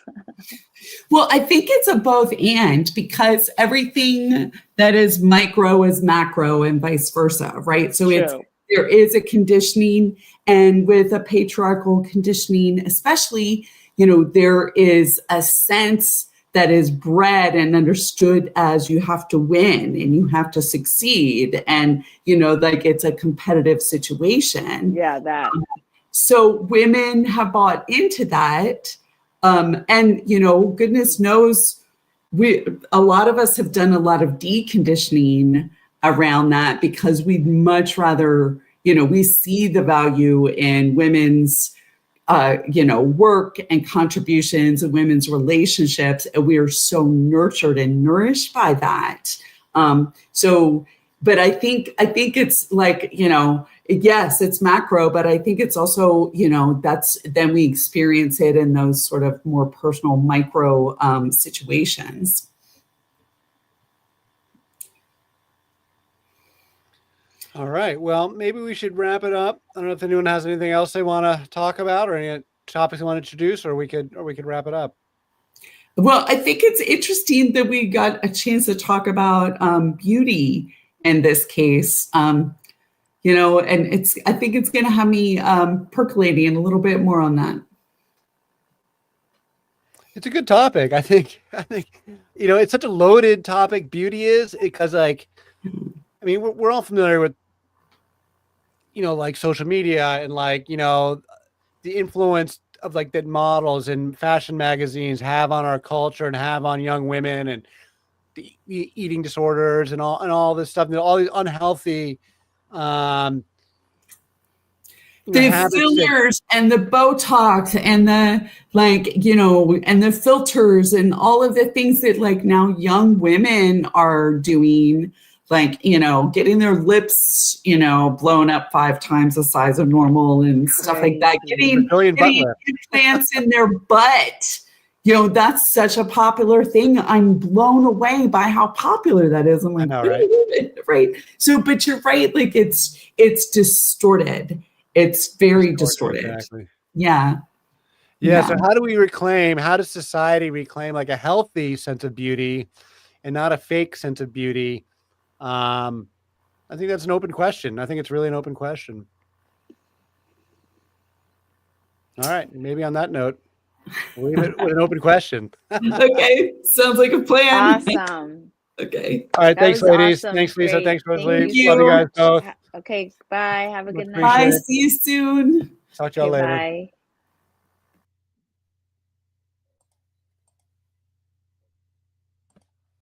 [SPEAKER 2] Well, I think it's a both and, because everything that is micro is macro and vice versa, right? So there is a conditioning, and with a patriarchal conditioning, especially, there is a sense that is bred and understood as you have to win and you have to succeed, and like it's a competitive situation.
[SPEAKER 3] Yeah, that.
[SPEAKER 2] So women have bought into that, and goodness knows, a lot of us have done a lot of deconditioning around that, because we'd much rather, we see the value in women's work and contributions and women's relationships, and we are so nurtured and nourished by that. But I think it's like, yes, it's macro, but I think it's also, then we experience it in those sort of more personal micro situations.
[SPEAKER 1] All right. Well, maybe we should wrap it up. I don't know if anyone has anything else they want to talk about, or any topics they want to introduce, or we could wrap it up.
[SPEAKER 2] Well, I think it's interesting that we got a chance to talk about beauty in this case. And I think it's going to have me percolating a little bit more on that.
[SPEAKER 1] It's a good topic. I think it's such a loaded topic. Beauty is, because we're all familiar with like social media and the influence of like that models and fashion magazines have on our culture and have on young women, and the eating disorders and all this stuff, and all these unhealthy
[SPEAKER 2] the fillers and the Botox and the and the filters and all of the things that like now young women are doing, getting their lips, blown up 5 times the size of normal and stuff like that, getting implants in their butt. That's such a popular thing. I'm blown away by how popular that is. I'm like, I know, right? Right. So, but you're right. Like it's distorted. It's very distorted.
[SPEAKER 1] Exactly.
[SPEAKER 2] Yeah.
[SPEAKER 1] So how does society reclaim like a healthy sense of beauty and not a fake sense of beauty? I think that's an open question. I think it's really an open question. All right. Maybe on that note, we'll leave it with an open question.
[SPEAKER 2] Okay. Sounds like a plan.
[SPEAKER 3] Awesome.
[SPEAKER 2] Okay.
[SPEAKER 1] All right. Thanks, ladies.
[SPEAKER 3] Awesome.
[SPEAKER 1] Thanks, Lisa.
[SPEAKER 3] Great.
[SPEAKER 1] Thanks, Rosalie.
[SPEAKER 2] Thank you.
[SPEAKER 1] Love you guys both.
[SPEAKER 3] Okay. Bye. Have a good night.
[SPEAKER 2] Bye. See you soon.
[SPEAKER 1] Talk to y'all later.
[SPEAKER 3] Bye.